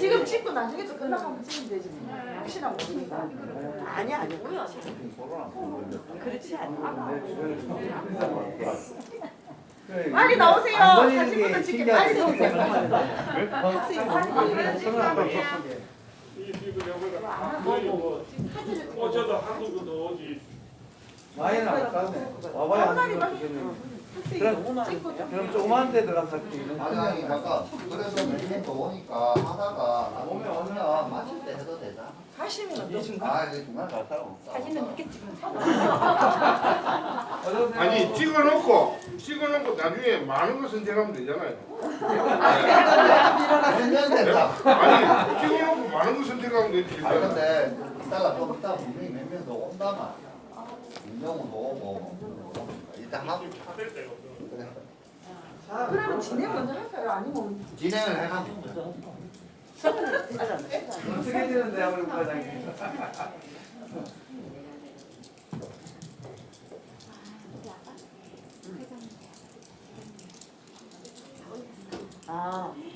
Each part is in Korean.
지금 찍고 나중에 또 끝나가면 찍으면 되지. 혹시나 모르니까. 아니야. 그렇지 않아. 빨리 나오세요. 사진부터 찍게 빨리 나오세요. 어쩌다 한국도 오지. 많이 나왔다네. 와봐야 하는 거 그럼 조그만 데 들어가서 아니 아까 그래서 몇년더 오니까 하다가 오면 마칠 때 해도 되잖아. 가시면 어떠신가? 이제 중간에 갈 사람 없어. 사진은 늦게 찍으면 아니 찍어놓고 나중에 많은 거 선택하면 되잖아요. 몇년 됐다. 아니 찍어놓고 많은 거 선택하면 되지. 근데 이따가 분명히 몇 명 더 온다만 윤정우도 오고 일단 하고 그러면 진행 먼저 할까요? 아니면 진행을 해가면 돼. 어떻게 되는데 우리 부과장님.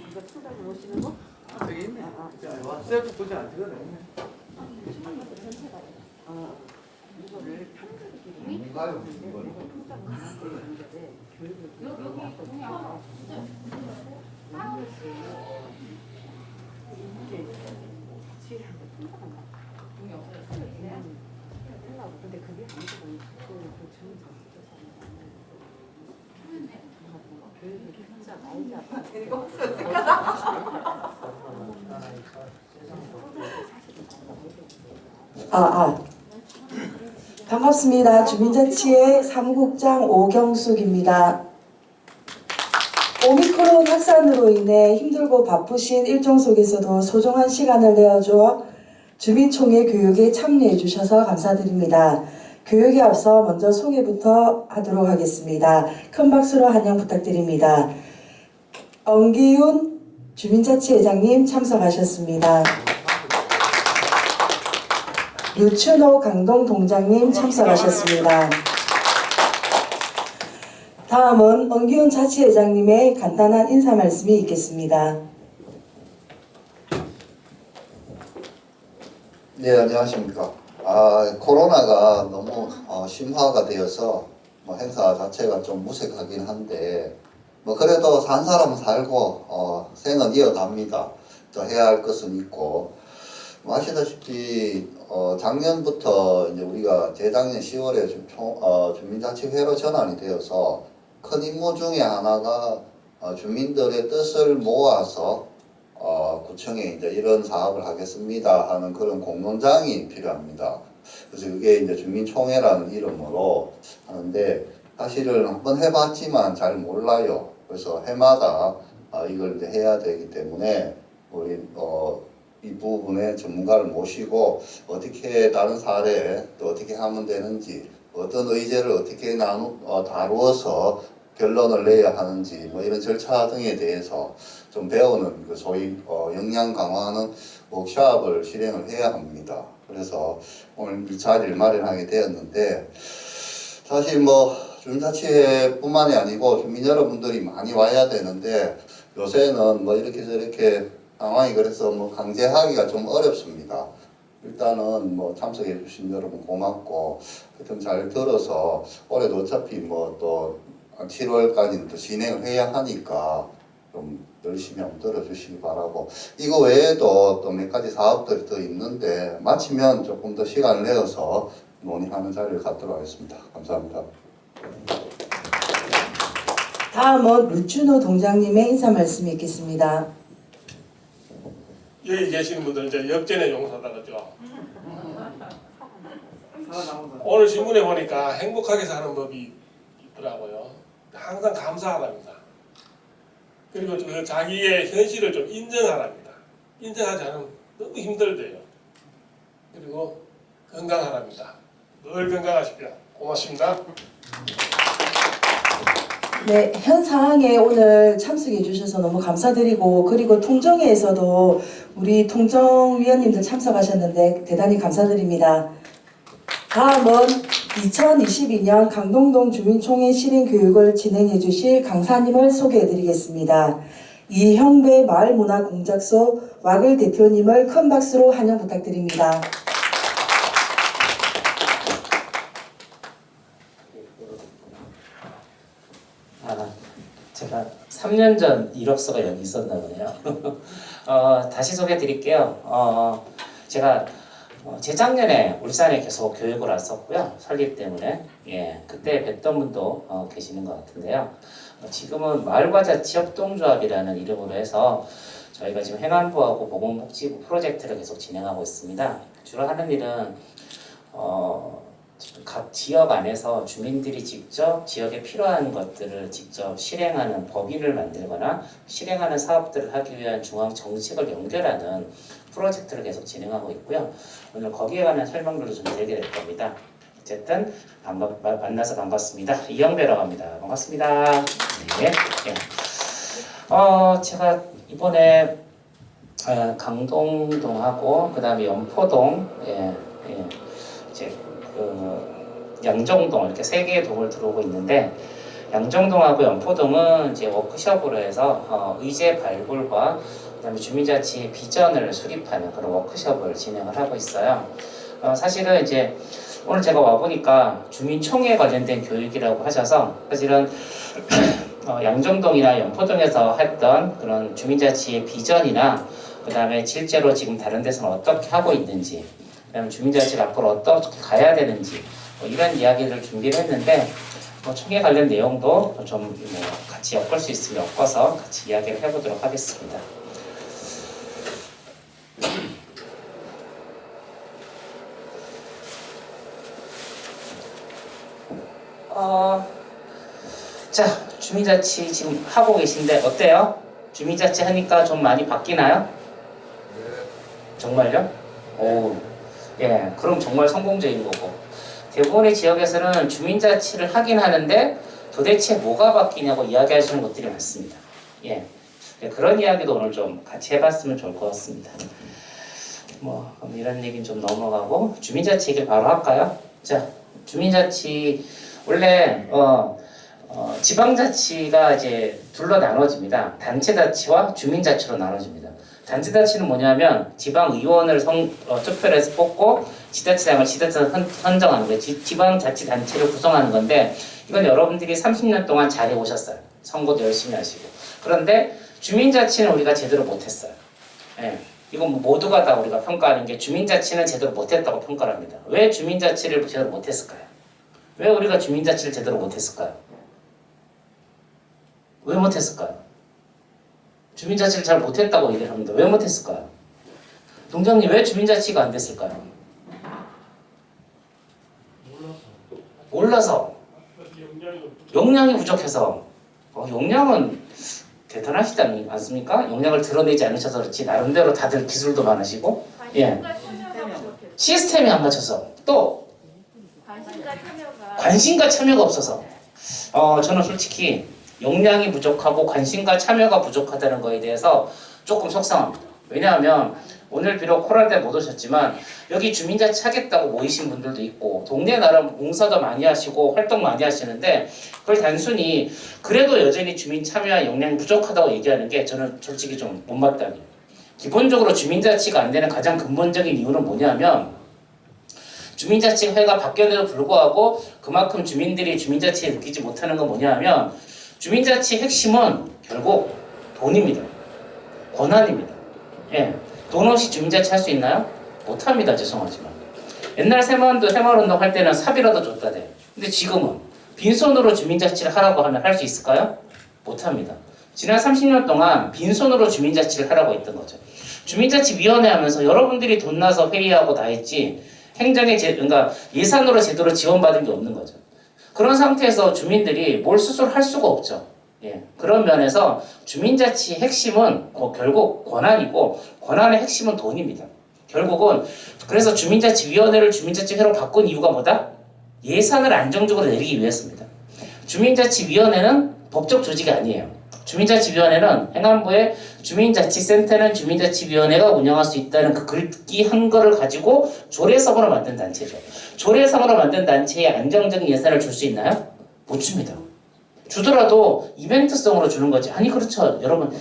이거 투자를 오시는 거? 저기 있네. 셀프 굳이 안 찍어도 되네. 뭔가요? 이걸. 근데 그게 반갑습니다. 주민자치회 사무국장 오경숙입니다. 오미크론 확산으로 인해 힘들고 바쁘신 일정 속에서도 소중한 시간을 내어주어 주민총회 교육에 참여해 주셔서 감사드립니다. 교육에 앞서 먼저 소개부터 하도록 하겠습니다. 큰 박수로 환영 부탁드립니다. 엄기윤 주민자치회장님 참석하셨습니다. 유춘호 강동동장님 참석하셨습니다. 다음은 엄기훈 자치회장님의 간단한 인사 말씀이 있겠습니다. 네, 안녕하십니까. 코로나가 너무 심화가 되어서 행사 자체가 좀 무색하긴 한데 그래도 산 사람은 살고 생은 이어갑니다. 또 해야 할 것은 있고 아시다시피 작년부터 이제 우리가 재작년 10월에 주민자치회로 전환이 되어서 큰 임무 중에 하나가 주민들의 뜻을 모아서 구청에 이제 이런 사업을 하겠습니다 하는 그런 공론장이 필요합니다. 그래서 그게 이제 주민총회라는 이름으로 하는데 사실은 한번 해봤지만 잘 몰라요. 그래서 해마다 이걸 이제 해야 되기 때문에 우리 이 부분에 전문가를 모시고 어떻게 다른 사례에 또 어떻게 하면 되는지 어떤 의제를 어떻게 다루어서 결론을 내야 하는지 이런 절차 등에 대해서 좀 배우는 그 소위 역량 강화하는 워크숍을 실행을 해야 합니다. 그래서 오늘 이 자리를 마련하게 되었는데 사실 주민자치회뿐만이 아니고 주민 여러분들이 많이 와야 되는데 요새는 이렇게 저렇게 상황이 그래서 강제하기가 좀 어렵습니다. 일단은 참석해 주신 여러분 고맙고 하여튼 잘 들어서 올해도 어차피 또 7월까지는 또 진행을 해야 하니까 좀 열심히 한번 들어주시기 바라고 이거 외에도 또 몇 가지 사업들이 더 있는데 마치면 조금 더 시간을 내어서 논의하는 자리를 갖도록 하겠습니다. 감사합니다. 다음은 루춘호 동장님의 인사 말씀이 있겠습니다. 여기 계시는 분들 이제 역전의 용사다 그죠? 오늘 신문에 보니까 행복하게 사는 법이 있더라고요. 항상 감사하랍니다. 그리고 그 자기의 현실을 좀 인정하랍니다. 인정하지 않으면 너무 힘들대요. 그리고 건강하랍니다. 늘 건강하십시오. 고맙습니다. 네, 현 상황에 오늘 참석해 주셔서 너무 감사드리고 그리고 통정회에서도 우리 통정위원님들 참석하셨는데 대단히 감사드립니다. 다음은 2022년 강동동 주민총회 실행 교육을 진행해 주실 강사님을 소개해 드리겠습니다. 이형배 마을문화공작소 왁을 대표님을 큰 박수로 환영 부탁드립니다. 제가 3년 전 이력서가 여기 있었나 보네요. 다시 소개해 드릴게요. 제가 재작년에 울산에 계속 교육을 왔었고요. 설립 때문에. 예, 그때 뵀던 분도 계시는 것 같은데요. 지금은 마을과자치협동조합이라는 이름으로 해서 저희가 지금 행안부하고 보건복지부 프로젝트를 계속 진행하고 있습니다. 주로 하는 일은 각 지역 안에서 주민들이 직접 지역에 필요한 것들을 직접 실행하는 법인을 만들거나 실행하는 사업들을 하기 위한 중앙 정책을 연결하는 프로젝트를 계속 진행하고 있고요. 오늘 거기에 관한 설명들을 좀 드리게 될 겁니다. 어쨌든 만나서 반갑습니다. 이영배라고 합니다. 반갑습니다. 네. 제가 이번에 강동동하고 그 다음에 연포동 이제 양정동 이렇게 세 개의 동을 들어오고 있는데 양정동하고 연포동은 이제 워크숍으로 해서 의제 발굴과 그다음에 주민자치 비전을 수립하는 그런 워크숍을 진행을 하고 있어요. 사실은 이제 오늘 제가 와 보니까 주민총회 관련된 교육이라고 하셔서 사실은 양정동이나 연포동에서 했던 그런 주민자치의 비전이나 그다음에 실제로 지금 다른 데서는 어떻게 하고 있는지 그다음에 주민자치가 앞으로 어떻게 가야 되는지 이런 이야기를 준비를 했는데 총회 관련 내용도 좀 같이 엮을 수 있으면 엮어서 같이 이야기를 해보도록 하겠습니다. 자, 주민자치 지금 하고 계신데 어때요? 주민자치 하니까 좀 많이 바뀌나요? 정말요? 오, 예, 그럼 정말 성공적인 거고. 대부분의 지역에서는 주민자치를 하긴 하는데 도대체 뭐가 바뀌냐고 이야기하시는 것들이 많습니다. 예, 그런 이야기도 오늘 좀 같이 해봤으면 좋을 것 같습니다. 그럼 이런 얘기는 좀 넘어가고 주민자치 얘기를 바로 할까요? 자, 주민자치 원래 지방자치가 이제 둘로 나눠집니다. 단체자치와 주민자치로 나눠집니다. 단체자치는 뭐냐면 지방의원을 투표해서 뽑고 지자체장을 지자체에서 선정하는 거예요. 지방자치단체를 구성하는 건데 이건 여러분들이 30년 동안 잘해 오셨어요. 선거도 열심히 하시고. 그런데 주민자치는 우리가 제대로 못했어요. 예. 이건 모두가 다 우리가 평가하는 게 주민자치는 제대로 못했다고 평가를 합니다. 왜 주민자치를 제대로 못했을까요? 왜 우리가 주민자치를 제대로 못했을까요? 왜 못했을까요? 주민자치를 잘 못했다고 얘기를 합니다. 왜 못했을까요? 동장님 왜 주민자치가 안 됐을까요? 몰라서. 역량이 부족해서. 역량은 대단하시지 않습니까? 역량을 드러내지 않으셔서 그렇지 나름대로 다들 기술도 많으시고 예. 시스템이 안 맞춰서 또 관심과 참여가 없어서 저는 솔직히 역량이 부족하고 관심과 참여가 부족하다는 거에 대해서 조금 속상합니다. 왜냐하면 오늘 비록 코로나 때 못 오셨지만 여기 주민자치 하겠다고 모이신 분들도 있고 동네 나름 봉사도 많이 하시고 활동 많이 하시는데 그걸 단순히 그래도 여전히 주민 참여와 역량이 부족하다고 얘기하는 게 저는 솔직히 좀 못마땅해요. 기본적으로 주민자치가 안 되는 가장 근본적인 이유는 뭐냐면 주민자치회가 바뀌었는데도 불구하고 그만큼 주민들이 주민자치에 느끼지 못하는 건 뭐냐면 주민자치 핵심은 결국 돈입니다. 권한입니다. 예. 돈 없이 주민자치 할 수 있나요? 못합니다. 죄송하지만. 옛날 새마을운동 할 때는 사비라도 줬다대. 근데 지금은 빈손으로 주민자치를 하라고 하면 할 수 있을까요? 못합니다. 지난 30년 동안 빈손으로 주민자치를 하라고 했던 거죠. 주민자치위원회 하면서 여러분들이 돈 나서 회의하고 다 했지 그러니까 예산으로 제대로 지원받은 게 없는 거죠. 그런 상태에서 주민들이 뭘 스스로 할 수가 없죠. 예, 그런 면에서 주민자치의 핵심은 결국 권한이고 권한의 핵심은 돈입니다. 결국은 그래서 주민자치위원회를 주민자치회로 바꾼 이유가 뭐다? 예산을 안정적으로 내리기 위해서입니다. 주민자치위원회는 법적 조직이 아니에요. 주민자치위원회는 행안부의 주민자치센터는 주민자치위원회가 운영할 수 있다는 그 글귀 한 거를 가지고 조례성으로 만든 단체죠. 조례성으로 만든 단체에 안정적인 예산을 줄 수 있나요? 못 줍니다. 주더라도 이벤트성으로 주는 거지. 아니 그렇죠. 여러분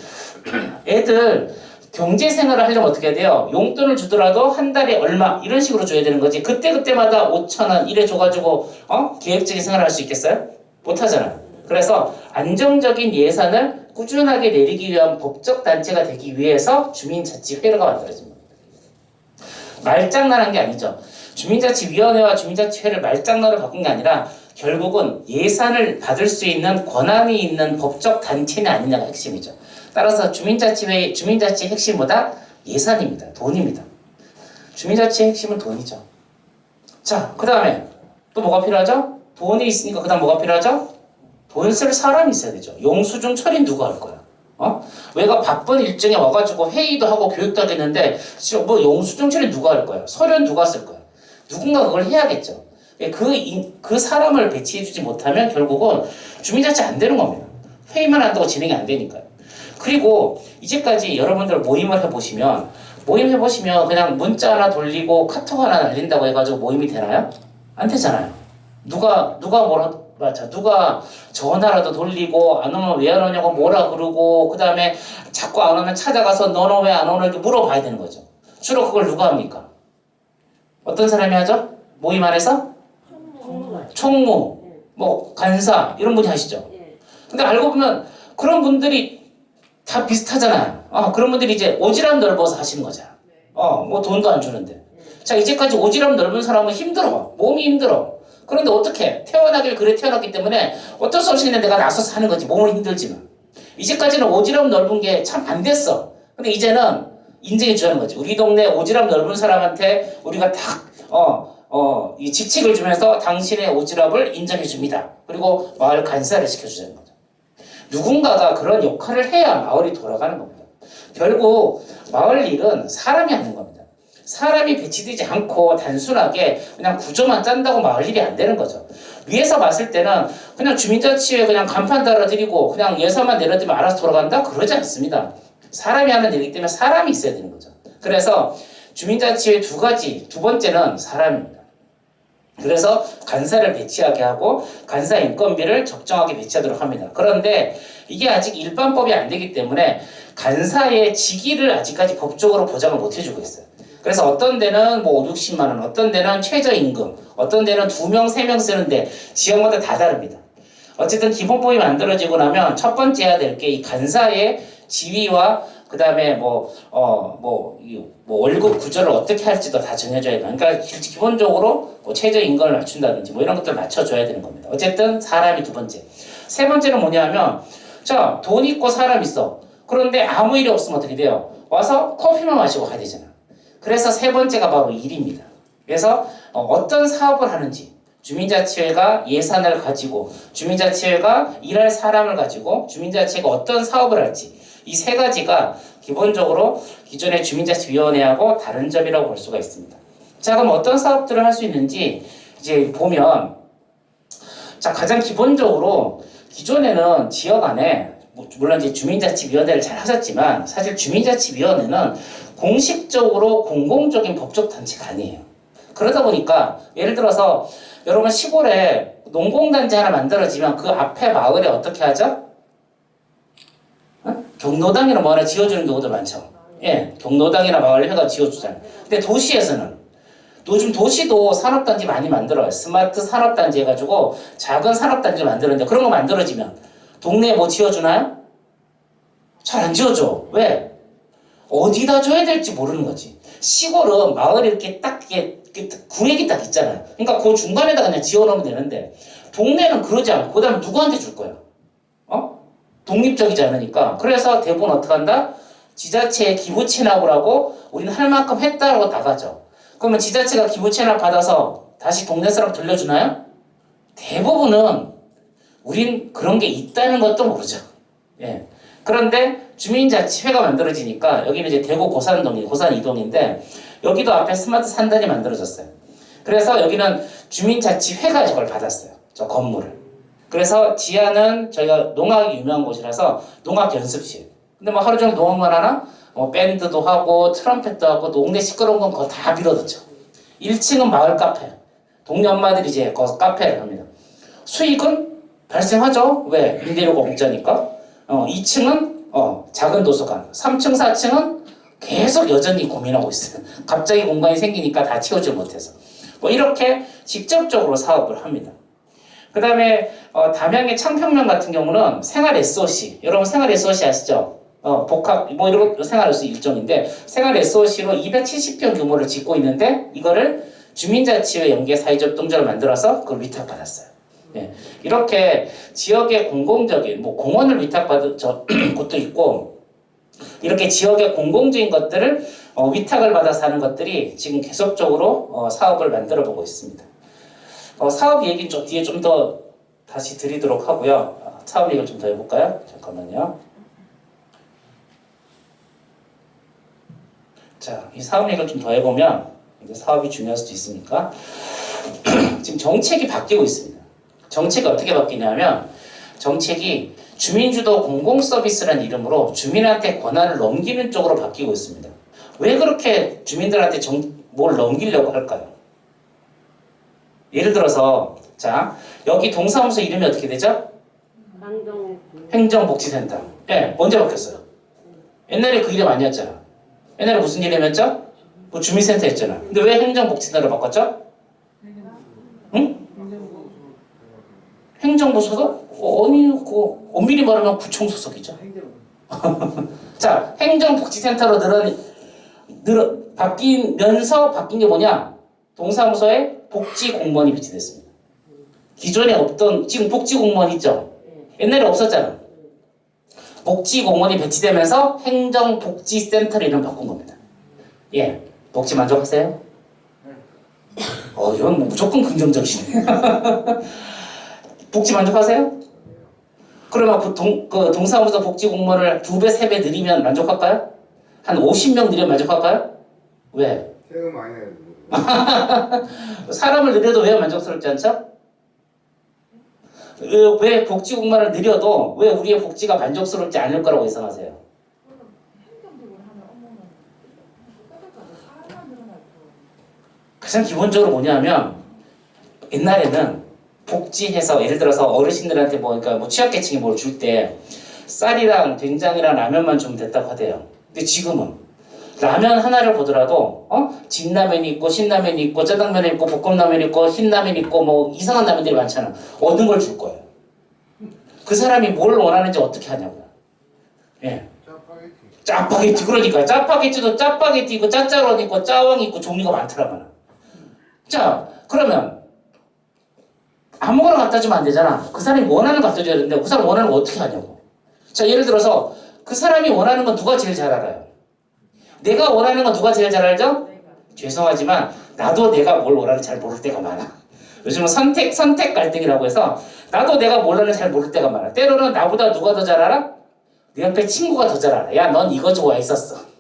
애들 경제 생활을 하려면 어떻게 해야 돼요? 용돈을 주더라도 한 달에 얼마 이런 식으로 줘야 되는 거지. 그때마다 5,000원 이래 줘가지고 계획적인 생활을 할 수 있겠어요? 못하잖아요. 그래서 안정적인 예산을 꾸준하게 내리기 위한 법적 단체가 되기 위해서 주민자치회가 만들어집니다. 말장난한 게 아니죠. 주민자치위원회와 주민자치회를 말장난으로 바꾼 게 아니라 결국은 예산을 받을 수 있는 권한이 있는 법적 단체는 아니냐가 핵심이죠. 따라서 주민자치회, 주민자치 핵심보다 예산입니다. 돈입니다. 주민자치 핵심은 돈이죠. 자, 그 다음에 또 뭐가 필요하죠? 돈이 있으니까 그 다음 뭐가 필요하죠? 돈 쓸 사람이 있어야 되죠. 영수증 처리 누가 할 거야? 왜가 바쁜 일정에 와가지고 회의도 하고 교육도 하겠는데 뭐 영수증 처리 누가 할 거야? 서류는 누가 쓸 거야? 누군가 그걸 해야겠죠. 그 사람을 배치해주지 못하면 결국은 주민자치 안 되는 겁니다. 회의만 한다고 진행이 안 되니까요. 그리고 이제까지 여러분들 모임을 해보시면 그냥 문자 하나 돌리고 카톡 하나 날린다고 해가지고 모임이 되나요? 안 되잖아요. 누가 전화라도 돌리고 안 오면 왜 안 오냐고 뭐라 그러고 그 다음에 자꾸 안 오면 찾아가서 너는 왜 안 오냐 이렇게 물어봐야 되는 거죠. 주로 그걸 누가 합니까? 어떤 사람이 하죠? 모임 안에서? 총무, 뭐 간사 이런 분이 하시죠. 근데 알고 보면 그런 분들이 다 비슷하잖아요. 그런 분들이 이제 오지랖 넓어서 하시는 거잖아. 뭐 돈도 안 주는데. 자, 이제까지 오지랖 넓은 사람은 힘들어. 몸이 힘들어. 그런데 어떻게? 태어나길 그래 태어났기 때문에 어쩔 수 없이 그냥 내가 나서서 하는 거지. 몸은 힘들지만. 이제까지는 오지랖 넓은 게 참 안 됐어. 근데 이제는 인정해 주는 거지. 우리 동네 오지랖 넓은 사람한테 우리가 딱, 이 직책을 주면서 당신의 오지랖을 인정해 줍니다. 그리고 마을 간사를 시켜주자는 거죠. 누군가가 그런 역할을 해야 마을이 돌아가는 겁니다. 결국 마을 일은 사람이 하는 겁니다. 사람이 배치되지 않고 단순하게 그냥 구조만 짠다고 마을 일이 안 되는 거죠. 위에서 봤을 때는 그냥 주민자치회 그냥 간판 달아드리고 그냥 예산만 내려드리면 알아서 돌아간다? 그러지 않습니다. 사람이 하는 일이기 때문에 사람이 있어야 되는 거죠. 그래서 주민자치회 두 번째는 사람입니다. 그래서 간사를 배치하게 하고 간사 인건비를 적정하게 배치하도록 합니다. 그런데 이게 아직 일반법이 안 되기 때문에 간사의 직위를 아직까지 법적으로 보장을 못 해주고 있어요. 그래서 어떤 데는 뭐 5, 60만 원, 어떤 데는 최저임금, 어떤 데는 2명, 3명 쓰는데 지역마다 다 다릅니다. 어쨌든 기본법이 만들어지고 나면 첫 번째 해야 될 게 이 간사의 지위와 그 다음에 월급 구조를 어떻게 할지도 다 정해줘야 돼요. 그러니까 기본적으로 뭐 최저임금을 맞춘다든지 뭐 이런 것들을 맞춰줘야 되는 겁니다. 어쨌든 사람이 두 번째. 세 번째는 뭐냐면 자, 돈 있고 사람 있어. 그런데 아무 일이 없으면 어떻게 돼요? 와서 커피만 마시고 가야 되잖아. 그래서 세 번째가 바로 일입니다. 그래서 어떤 사업을 하는지 주민자치회가 예산을 가지고 주민자치회가 일할 사람을 가지고 주민자치회가 어떤 사업을 할지 이 세 가지가 기본적으로 기존의 주민자치위원회하고 다른 점이라고 볼 수가 있습니다. 자, 그럼 어떤 사업들을 할 수 있는지 이제 보면 자, 가장 기본적으로 기존에는 지역 안에 물론 이제 주민자치위원회를 잘 하셨지만 사실 주민자치위원회는 공식적으로 공공적인 법적 단체가 아니에요. 그러다 보니까 예를 들어서 여러분 시골에 농공단지 하나 만들어지면 그 앞에 마을에 어떻게 하죠? 경로당이나 뭐 하나 지어주는 경우도 많죠. 예, 경로당이나 마을회가 지어주잖아요. 근데 도시에서는 요즘 도시도 산업단지 많이 만들어요. 스마트 산업단지 해가지고 작은 산업단지를 만드는데 그런 거 만들어지면 동네에 뭐 지어주나요? 잘 안 지어줘. 왜? 어디다 줘야 될지 모르는 거지. 시골은 마을에 이렇게 딱 구획이 딱 있잖아요. 그러니까 그 중간에다 그냥 지어놓으면 되는데 동네는 그러지 않고 그 다음에 누구한테 줄 거야? 독립적이지 않으니까. 그래서 대부분 어떻게 한다? 지자체에 기부 체납을 하고 우리는 할 만큼 했다라고 나가죠. 그러면 지자체가 기부 체납 받아서 다시 동네 사람 돌려주나요? 대부분은 우린 그런 게 있다는 것도 모르죠. 예. 그런데 주민자치회가 만들어지니까 여기는 이제 대구 고산 이동인데 여기도 앞에 스마트 산단이 만들어졌어요. 그래서 여기는 주민자치회가 이걸 받았어요. 저 건물을. 그래서 지하는 저희가 농악이 유명한 곳이라서 농악 연습실. 근데 뭐 하루 종일 농악만 하나? 뭐 밴드도 하고 트럼펫도 하고 동네 시끄러운 건 그거 다 밀어넣죠. 1층은 마을 카페. 동네 엄마들이 이제 거기서 카페를 합니다. 수익은 발생하죠. 왜? 임대료가 공짜니까. 2층은 작은 도서관. 3층, 4층은 계속 여전히 고민하고 있어요. 갑자기 공간이 생기니까 다 채우지 못해서. 뭐 이렇게 직접적으로 사업을 합니다. 그 다음에 담양의 창평면 같은 경우는 생활 SOC. 여러분 생활 SOC 아시죠? 복합 뭐 이런 거 생활 SOC 일종인데 생활 SOC로 270평 규모를 짓고 있는데 이거를 주민자치회 연계 사회적 동조를 만들어서 그걸 위탁받았어요. 예. 이렇게 지역의 공공적인 뭐 공원을 위탁받은 곳도 있고 이렇게 지역의 공공적인 것들을 위탁을 받아서 하는 것들이 지금 계속적으로 사업을 만들어 보고 있습니다. 사업 얘기 좀 뒤에 좀 더 다시 드리도록 하고요. 사업 얘기를 좀 더 해볼까요? 잠깐만요. 자, 이 사업 얘기를 좀 더 해보면 이제 사업이 중요할 수도 있으니까 지금 정책이 바뀌고 있습니다. 정책이 어떻게 바뀌냐면 정책이 주민주도 공공서비스라는 이름으로 주민한테 권한을 넘기는 쪽으로 바뀌고 있습니다. 왜 그렇게 주민들한테 뭘 넘기려고 할까요? 예를 들어서 자 여기 동사무소 이름이 어떻게 되죠? 행정복지센터. 네, 언제 바뀌었어요? 옛날에 그 이름 아니었잖아. 옛날에 무슨 이름이었죠? 뭐 주민센터였잖아. 근데 왜 행정복지센터로 바꿨죠? 응? 행정부소속? 아니, 엄밀히 말하면 구청소속이죠. 자, 행정복지센터로 바뀌면서 바뀐 게 뭐냐? 동사무소에 복지공무원이 배치됐습니다. 기존에 없던, 지금 복지공무원 있죠? 옛날에 없었잖아. 복지공무원이 배치되면서 행정복지센터로 이름 바꾼 겁니다. 예, 복지 만족하세요? 이건 뭐 무조건 긍정적이시네. 복지 만족하세요? 그러면 그 동사무소 복지공무원을 2배, 3배 늘리면 만족할까요? 한 50명 늘리면 만족할까요? 왜? 세금 많이 내야 사람을 늘려도 왜 만족스럽지 않죠? 왜 복지공무원을 늘려도 왜 우리의 복지가 만족스럽지 않을 거라고 예상하세요? 가장 기본적으로 뭐냐면 옛날에는 복지해서 예를 들어서 어르신들한테 그러니까 뭐 취약계층이 뭘 줄 때 쌀이랑 된장이랑 라면만 주면 됐다고 하대요. 근데 지금은 라면 하나를 보더라도 진라면이 있고 신라면이 있고 짜장면이 있고 볶음라면이 있고 흰라면이 있고 뭐 이상한 라면들이 많잖아. 얻는 걸 줄 거예요. 그 사람이 뭘 원하는지 어떻게 하냐고요. 예. 짜파게티. 그러니까 짜파게티도 짜파게티 있고 짜짜론 있고 짜왕 있고 종류가 많더라고요. 자, 그러면 아무거나 갖다 주면 안 되잖아. 그 사람이 원하는 거 갖다 줘야 되는데 그 사람 원하는 거 어떻게 하냐고. 자, 예를 들어서 그 사람이 원하는 건 누가 제일 잘 알아요? 내가 원하는 건 누가 제일 잘 알죠? 죄송하지만 나도 내가 뭘 원하는지 잘 모를 때가 많아. 요즘은 선택 갈등이라고 해서 나도 내가 뭘 하는지 잘 모를 때가 많아. 때로는 나보다 누가 더 잘 알아? 내 옆에 친구가 더 잘 알아. 야, 넌 이거 좋아했었어.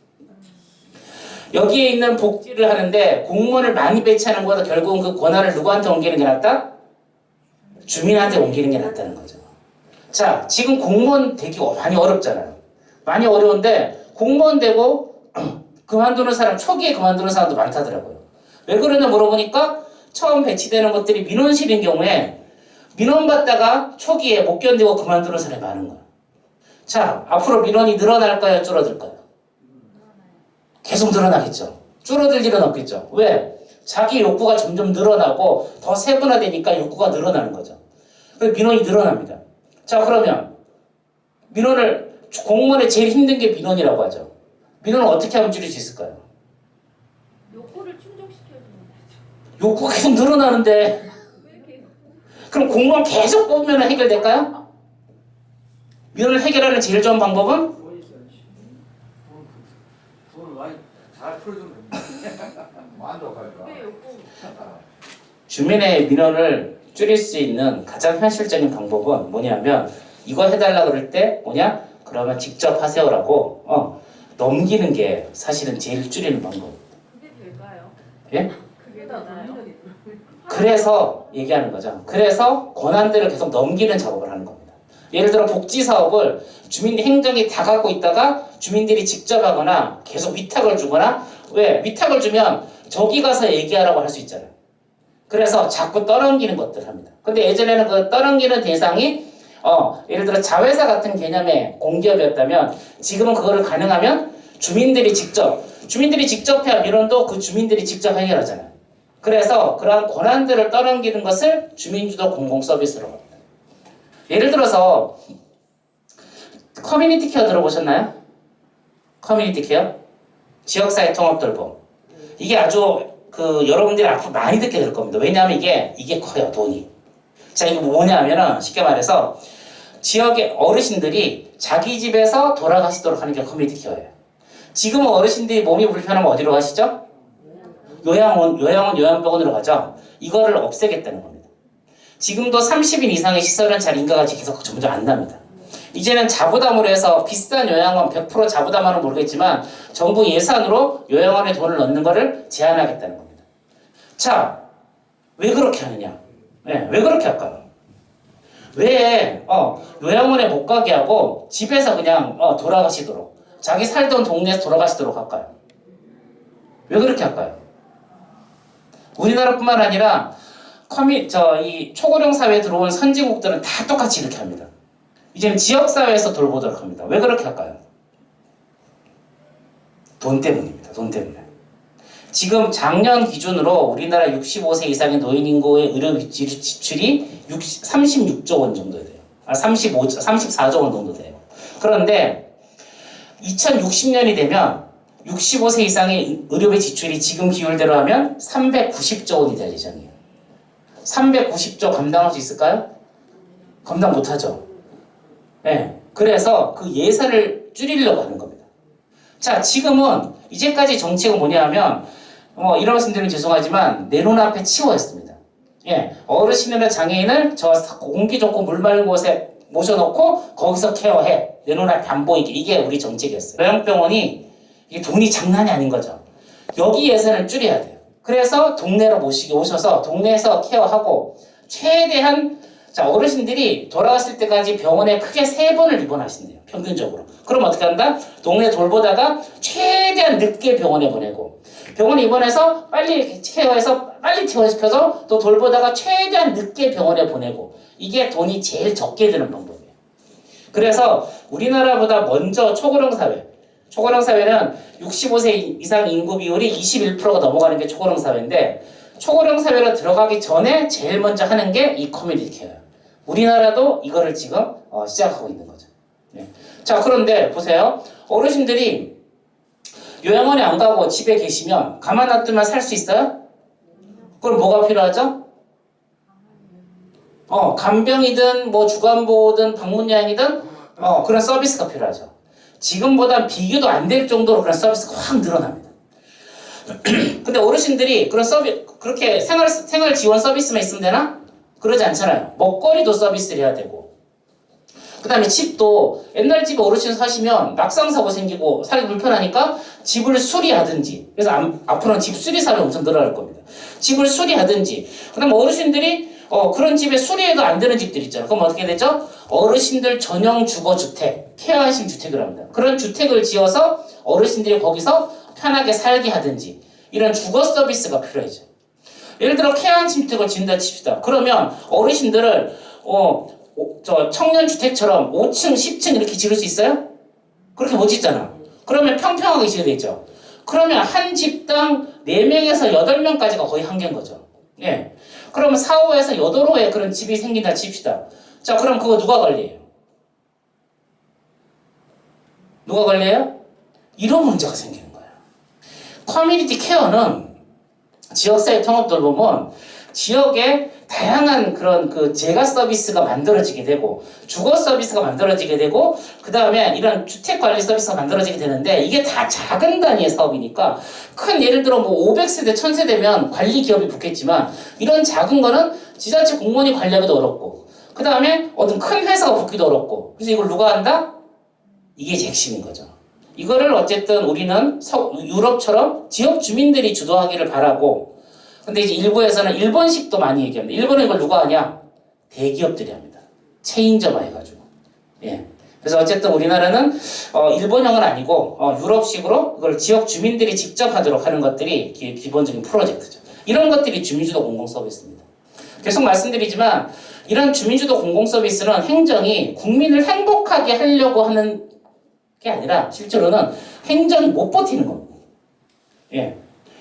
여기에 있는 복지를 하는데 공무원을 많이 배치하는 것보다 결국은 그 권한을 누구한테 옮기는 게 낫다? 주민한테 옮기는 게 낫다는 거죠. 자, 지금 공무원 되기 많이 어렵잖아요. 많이 어려운데 공무원 되고 그만두는 사람, 초기에 그만두는 사람도 많다더라고요. 왜 그러냐 물어보니까 처음 배치되는 것들이 민원실인 경우에 민원 받다가 초기에 못 견디고 그만두는 사람이 많은 거예요. 자, 앞으로 민원이 늘어날까요? 줄어들까요? 계속 늘어나겠죠. 줄어들 일은 없겠죠. 왜? 자기 욕구가 점점 늘어나고 더 세분화되니까 욕구가 늘어나는 거죠. 그래서 민원이 늘어납니다. 자, 그러면 민원을 공무원에 제일 힘든 게 민원이라고 하죠. 민원을 어떻게 하면 줄일 수 있을까요? 욕구를 충족시켜주는 거죠. 욕구가 계속 늘어나는데 왜 계속? 그럼 공무원 계속 뽑으면 해결될까요? 민원을 해결하는 제일 좋은 방법은 돈을 많이 잘 풀어주면 만족할까? 왜 욕구? 주민의 민원을 줄일 수 있는 가장 현실적인 방법은 뭐냐면 이거 해달라 그럴 때 뭐냐? 그러면 직접 하세요라고 넘기는 게 사실은 제일 줄이는 방법. 그게 될까요? 예? 그게 되나요? 그래서 얘기하는 거죠. 그래서 권한들을 계속 넘기는 작업을 하는 겁니다. 예를 들어 복지 사업을 주민 행정이 다 갖고 있다가 주민들이 직접 하거나 계속 위탁을 주거나 왜? 위탁을 주면 저기 가서 얘기하라고 할 수 있잖아요. 그래서 자꾸 떠넘기는 것들을 합니다. 근데 예전에는 그 떠넘기는 대상이 예를 들어 자회사 같은 개념의 공기업이었다면 지금은 그거를 가능하면 주민들이 직접 해야 민원도 그 주민들이 직접 해결하잖아요. 그래서 그러한 권한들을 떠넘기는 것을 주민주도 공공서비스로 합니다. 예를 들어서 커뮤니티 케어 들어보셨나요? 커뮤니티 케어? 지역사회 통합돌봄. 이게 아주 여러분들이 앞으로 많이 듣게 될 겁니다. 왜냐하면 이게 커요, 돈이. 자, 이거 뭐냐면은 쉽게 말해서 지역의 어르신들이 자기 집에서 돌아가시도록 하는 게 커뮤니티 케어예요. 지금은 어르신들이 몸이 불편하면 어디로 가시죠? 요양병원으로 가죠. 이거를 없애겠다는 겁니다. 지금도 30인 이상의 시설은 잘 인가같이 계속 점점 안 납니다. 이제는 자부담으로 해서 비싼 요양원 100% 자부담만은 모르겠지만 정부 예산으로 요양원에 돈을 넣는 거를 제한하겠다는 겁니다. 자, 왜 그렇게 하느냐? 네, 왜 그렇게 할까요? 왜 요양원에 못 가게 하고 집에서 그냥 돌아가시도록 자기 살던 동네에서 돌아가시도록 할까요? 왜 그렇게 할까요? 우리나라뿐만 아니라 이 초고령 사회에 들어온 선진국들은 다 똑같이 이렇게 합니다. 이제는 지역사회에서 돌보도록 합니다. 왜 그렇게 할까요? 돈 때문입니다. 돈 때문에. 지금 작년 기준으로 우리나라 65세 이상의 노인 인구의 의료 지출이 36조 원 정도 돼요. 34조 원 정도 돼요. 그런데 2060년이 되면 65세 이상의 의료비 지출이 지금 기율대로 하면 390조 원이 될 예정이에요. 390조 감당할 수 있을까요? 감당 못하죠. 네, 그래서 그 예산을 줄이려고 하는 겁니다. 자, 지금은 이제까지 정책은 뭐냐 하면 이런 말씀 드리면 죄송하지만 내 눈앞에 치워했습니다. 예, 어르신이나 장애인을 저 공기 좋고 물 맑은 곳에 모셔놓고 거기서 케어해. 내 눈앞에 안 보이게. 이게 우리 정책이었어요. 요양병원이 이게 돈이 장난이 아닌 거죠. 여기 예산을 줄여야 돼요. 그래서 동네로 오셔서 동네에서 케어하고 최대한 어르신들이 돌아갔을 때까지 병원에 크게 3번을 입원하신대요. 평균적으로. 그럼 어떻게 한다? 동네 돌보다가 최대한 늦게 병원에 보내고 병원에 입원해서 빨리 케어해서 빨리 퇴원시켜서 또 돌보다가 최대한 늦게 병원에 보내고 이게 돈이 제일 적게 드는 방법이에요. 그래서 우리나라보다 먼저 초고령 사회는 65세 이상 인구 비율이 21%가 넘어가는 게 초고령 사회인데 초고령 사회로 들어가기 전에 제일 먼저 하는 게 이 커뮤니티 케어예요. 우리나라도 이거를 지금 시작하고 있는 거죠. 네. 자, 그런데 보세요. 어르신들이 요양원에 안 가고 집에 계시면 가만 놔두면 살 수 있어요? 그럼 뭐가 필요하죠? 간병이든 주간보호든 방문요양이든 그런 서비스가 필요하죠. 지금보다 비교도 안 될 정도로 그런 서비스가 확 늘어납니다. 근데 어르신들이 그렇게 생활 지원 서비스만 있으면 되나? 그러지 않잖아요. 먹거리도 서비스를 해야 되고. 그 다음에 집도 옛날 집에 어르신 사시면 낙상사고 생기고 살기 불편하니까 집을 수리하든지 그래서 앞으로는 집 수리사업이 엄청 늘어날 겁니다. 집을 수리하든지 그 다음에 어르신들이 그런 집에 수리해도 안 되는 집들 있잖아요. 그럼 어떻게 되죠? 어르신들 전용 주거주택, 케어안심 주택을 합니다. 그런 주택을 지어서 어르신들이 거기서 편하게 살게 하든지 이런 주거 서비스가 필요하죠. 예를 들어 케어안심 주택을 지은다 칩시다. 그러면 어르신들을 청년주택처럼 5층, 10층 이렇게 지을 수 있어요? 그렇게 못 짓잖아. 그러면 평평하게 지어야 되죠. 그러면 한 집당 4명에서 8명까지가 거의 한계인 거죠. 예. 그러면 4호에서 8호에 그런 집이 생긴다 칩시다. 자, 그럼 그거 누가 관리해요? 누가 관리해요? 이런 문제가 생기는 거예요. 커뮤니티 케어는 지역사회 통합돌봄은 지역에 다양한 그런 재가 서비스가 만들어지게 되고 주거 서비스가 만들어지게 되고 그 다음에 이런 주택관리 서비스가 만들어지게 되는데 이게 다 작은 단위의 사업이니까 큰 예를 들어 500세대 1000세대면 관리 기업이 붙겠지만 이런 작은 거는 지자체 공무원이 관리하기도 어렵고 그 다음에 어떤 큰 회사가 붙기도 어렵고 그래서 이걸 누가 한다? 이게 핵심인 거죠. 이거를 어쨌든 우리는 유럽처럼 지역 주민들이 주도하기를 바라고 근데 이제 일부에서는 일본식도 많이 얘기합니다. 일본은 이걸 누가 하냐? 대기업들이 합니다. 체인점화 해가지고. 예. 그래서 어쨌든 우리나라는 일본형은 아니고 유럽식으로 이걸 지역 주민들이 직접 하도록 하는 것들이 기본적인 프로젝트죠. 이런 것들이 주민주도 공공서비스입니다. 계속 말씀드리지만 이런 주민주도 공공서비스는 행정이 국민을 행복하게 하려고 하는 게 아니라 실제로는 행정이 못 버티는 겁니다. 예.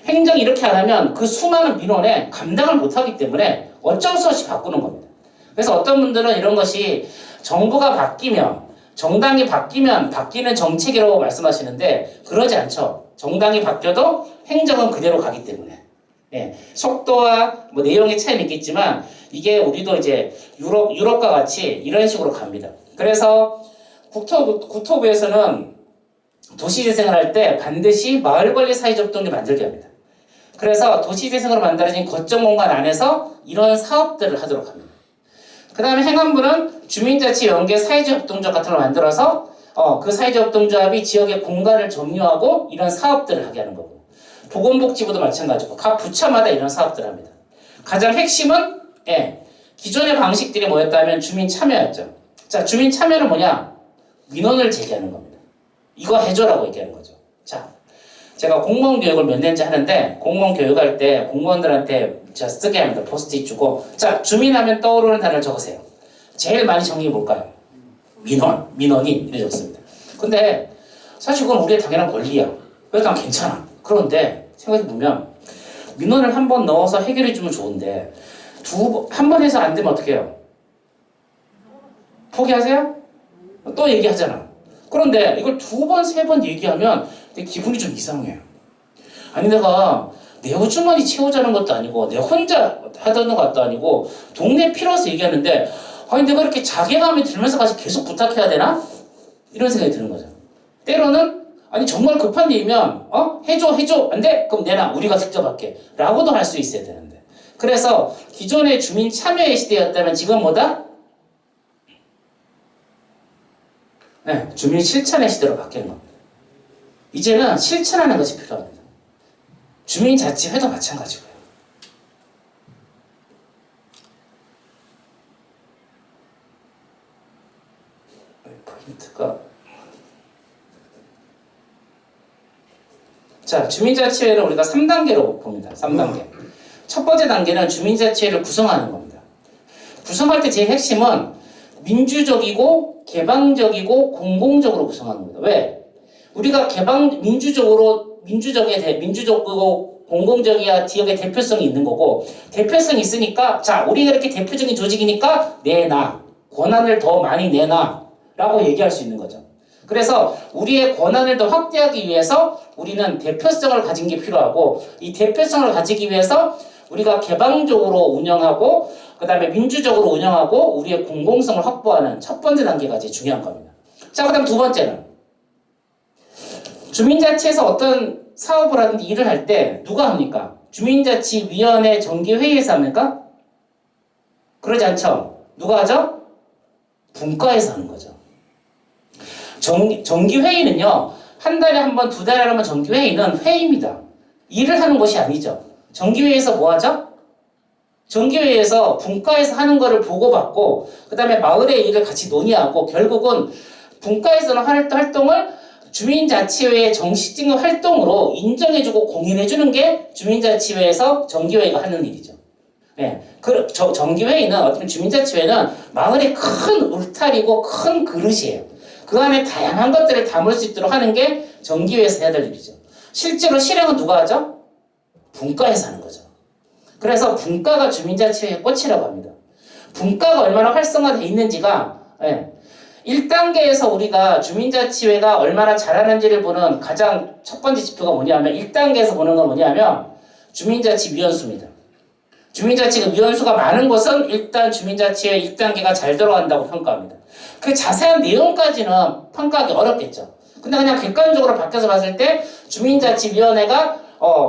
행정이 이렇게 안 하면 그 수많은 민원에 감당을 못하기 때문에 어쩔 수 없이 바꾸는 겁니다. 그래서 어떤 분들은 이런 것이 정부가 바뀌면, 정당이 바뀌면 바뀌는 정책이라고 말씀하시는데 그러지 않죠. 정당이 바뀌어도 행정은 그대로 가기 때문에. 예, 속도와 뭐 내용의 차이는 있겠지만 이게 우리도 이제 유럽과 같이 이런 식으로 갑니다. 그래서 국토부에서는 도시재생을 할 때 반드시 마을관리 사회접동을 만들게 합니다. 그래서 도시재생으로 만들어진 거점 공간 안에서 이런 사업들을 하도록 합니다. 그 다음에 행안부는 주민자치 연계 사회적협동조합 같은 걸 만들어서 그 사회적협동조합이 지역의 공간을 점유하고 이런 사업들을 하게 하는 거고, 보건복지부도 마찬가지고 각 부처마다 이런 사업들을 합니다. 가장 핵심은 기존의 방식들이 뭐였다면 주민 참여였죠. 자, 주민 참여는 뭐냐? 민원을 제기하는 겁니다. 이거 해줘라고 얘기하는 거죠. 자, 제가 공무원 교육을 몇 년째 하는데 공무원 교육할 때 공무원들한테 제가 쓰게 합니다. 포스트잇 주고, 자, 주민하면 떠오르는 단어를 적으세요. 제일 많이 정리해 볼까요? 민원인 이렇게 적습니다. 근데 사실 그건 우리의 당연한 권리야. 그러니까 괜찮아. 그런데 생각해보면 민원을 한 번 넣어서 해결해 주면 좋은데 한 번 해서 안 되면 어떻게 해요? 포기하세요? 또 얘기하잖아. 그런데 이걸 2번, 3번 얘기하면 내 기분이 좀 이상해요. 아니 내가 내 호주머니 채우자는 것도 아니고 내 혼자 하던 것도 아니고 동네 필요해서 얘기하는데 아니 내가 이렇게 자괴감이 들면서까지 계속 부탁해야 되나? 이런 생각이 드는 거죠. 때로는 아니 정말 급한 일이면 해줘 안 돼? 그럼 내놔 우리가 직접 할게 라고도 할 수 있어야 되는데, 그래서 기존의 주민 참여의 시대였다면 지금 뭐다? 주민 실천의 시대로 바뀌는 겁니다. 이제는 실천하는 것이 필요합니다. 주민자치회도 마찬가지고요. 포인트가 자, 주민자치회를 우리가 3단계로 봅니다. 3단계. 첫 번째 단계는 주민자치회를 구성하는 겁니다. 구성할 때 제일 핵심은 민주적이고 개방적이고 공공적으로 구성하는 겁니다. 왜? 우리가 민주적이고 공공적이야 지역의 대표성이 있는 거고, 대표성이 있으니까 자 우리가 이렇게 대표적인 조직이니까 내놔 권한을 더 많이 내놔 라고 얘기할 수 있는 거죠. 그래서 우리의 권한을 더 확대하기 위해서 우리는 대표성을 가진 게 필요하고, 이 대표성을 가지기 위해서 우리가 개방적으로 운영하고 그 다음에 민주적으로 운영하고 우리의 공공성을 확보하는 첫 번째 단계가 제일 중요한 겁니다. 자, 그 다음 두 번째는 주민자치에서 어떤 사업을 하든지 일을 할 때 누가 합니까? 주민자치위원회 정기회의에서 합니까? 그러지 않죠? 누가 하죠? 분과에서 하는 거죠. 정기회의는요, 한 달에 한 번, 2달에 한 번 정기회의는 회의입니다. 일을 하는 것이 아니죠. 정기회의에서 뭐 하죠? 정기회의에서 분과에서 하는 거를 보고받고 그 다음에 마을의 일을 같이 논의하고, 결국은 분과에서는 활동을 주민자치회의 정식적인 활동으로 인정해주고 공인해주는 게 주민자치회에서 정기회의가 하는 일이죠. 정기회의는 어떤 주민자치회는 마을의 큰 울타리고 큰 그릇이에요. 그 안에 다양한 것들을 담을 수 있도록 하는 게 정기회에서 해야 될 일이죠. 실제로 실행은 누가 하죠? 분과에서 하는 거죠. 그래서 분과가 주민자치회의 꽃이라고 합니다. 분과가 얼마나 활성화되어 있는지가 1단계에서 우리가 주민자치회가 얼마나 잘하는지를 보는 가장 첫 번째 지표가 뭐냐면, 1단계에서 보는 건 뭐냐면 주민자치위원수입니다. 주민자치 위원수가 많은 곳은 일단 주민자치회 1단계가 잘 돌아간다고 평가합니다. 그 자세한 내용까지는 평가하기 어렵겠죠. 근데 그냥 객관적으로 밖에서 봤을 때 주민자치위원회가